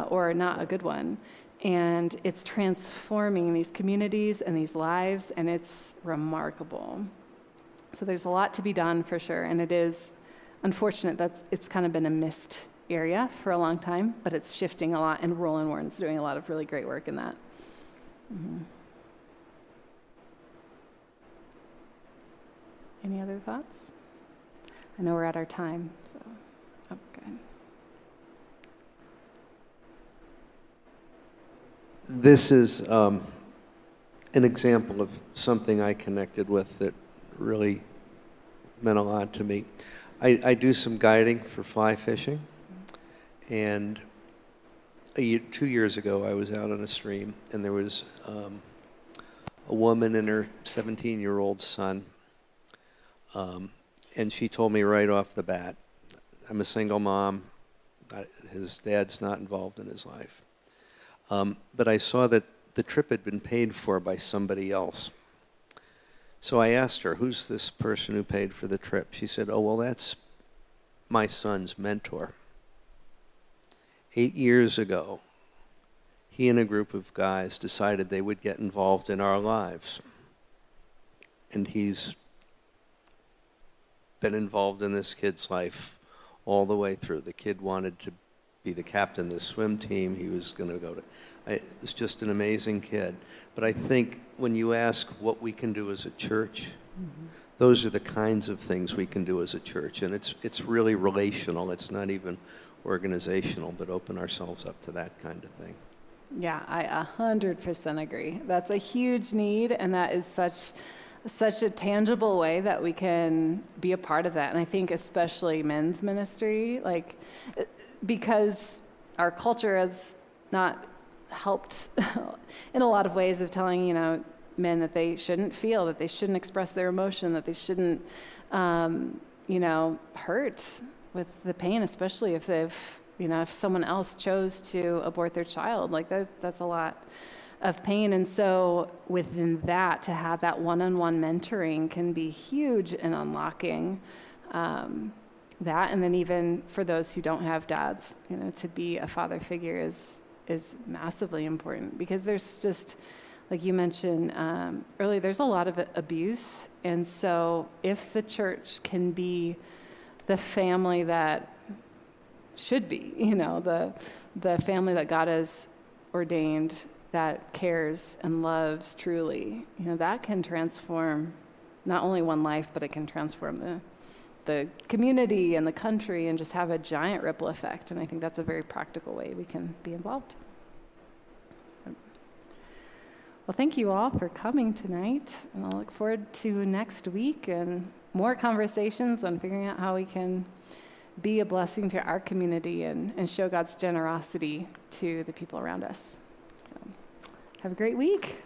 or not a good one. And it's transforming these communities and these lives, and it's remarkable. So there's a lot to be done for sure, and it is unfortunate that it's kind of been a missed area for a long time, but it's shifting a lot, and Roland Warren's doing a lot of really great work in that. Mm-hmm. Any other thoughts? I know we're at our time, so okay. This is an example of something I connected with that really meant a lot to me. I do some guiding for fly fishing, and 2 years ago I was out on a stream, and there was a woman and her 17-year-old son, and she told me right off the bat, I'm a single mom, his dad's not involved in his life. But I saw that the trip had been paid for by somebody else. So I asked her, who's this person who paid for the trip? She said, oh, well, that's my son's mentor. 8 years ago, he and a group of guys decided they would get involved in our lives. And he's been involved in this kid's life all the way through. The kid wanted to be the captain of the swim team. He was going to go to, it was just an amazing kid. But I think when you ask what we can do as a church, those are the kinds of things we can do as a church. And it's really relational. It's not even organizational, but open ourselves up to that kind of thing. Yeah, I 100% agree. That's a huge need, and that is such a tangible way that we can be a part of that. And I think especially men's ministry, because our culture has not helped in a lot of ways of telling, men that they shouldn't feel, that they shouldn't express their emotion, that they shouldn't, hurt with the pain, especially if if someone else chose to abort their child. That's a lot of pain. And so within that, to have that one-on-one mentoring can be huge in unlocking that. And then even for those who don't have dads, to be a father figure is massively important, because there's just, like you mentioned earlier, there's a lot of abuse. And so if the church can be the family that should be, the family that God has ordained, that cares and loves truly, that can transform not only one life, but it can transform the community and the country and just have a giant ripple effect. And I think that's a very practical way we can be involved. Well, thank you all for coming tonight, and I'll look forward to next week and more conversations on figuring out how we can be a blessing to our community and show God's generosity to the people around us. So have a great week.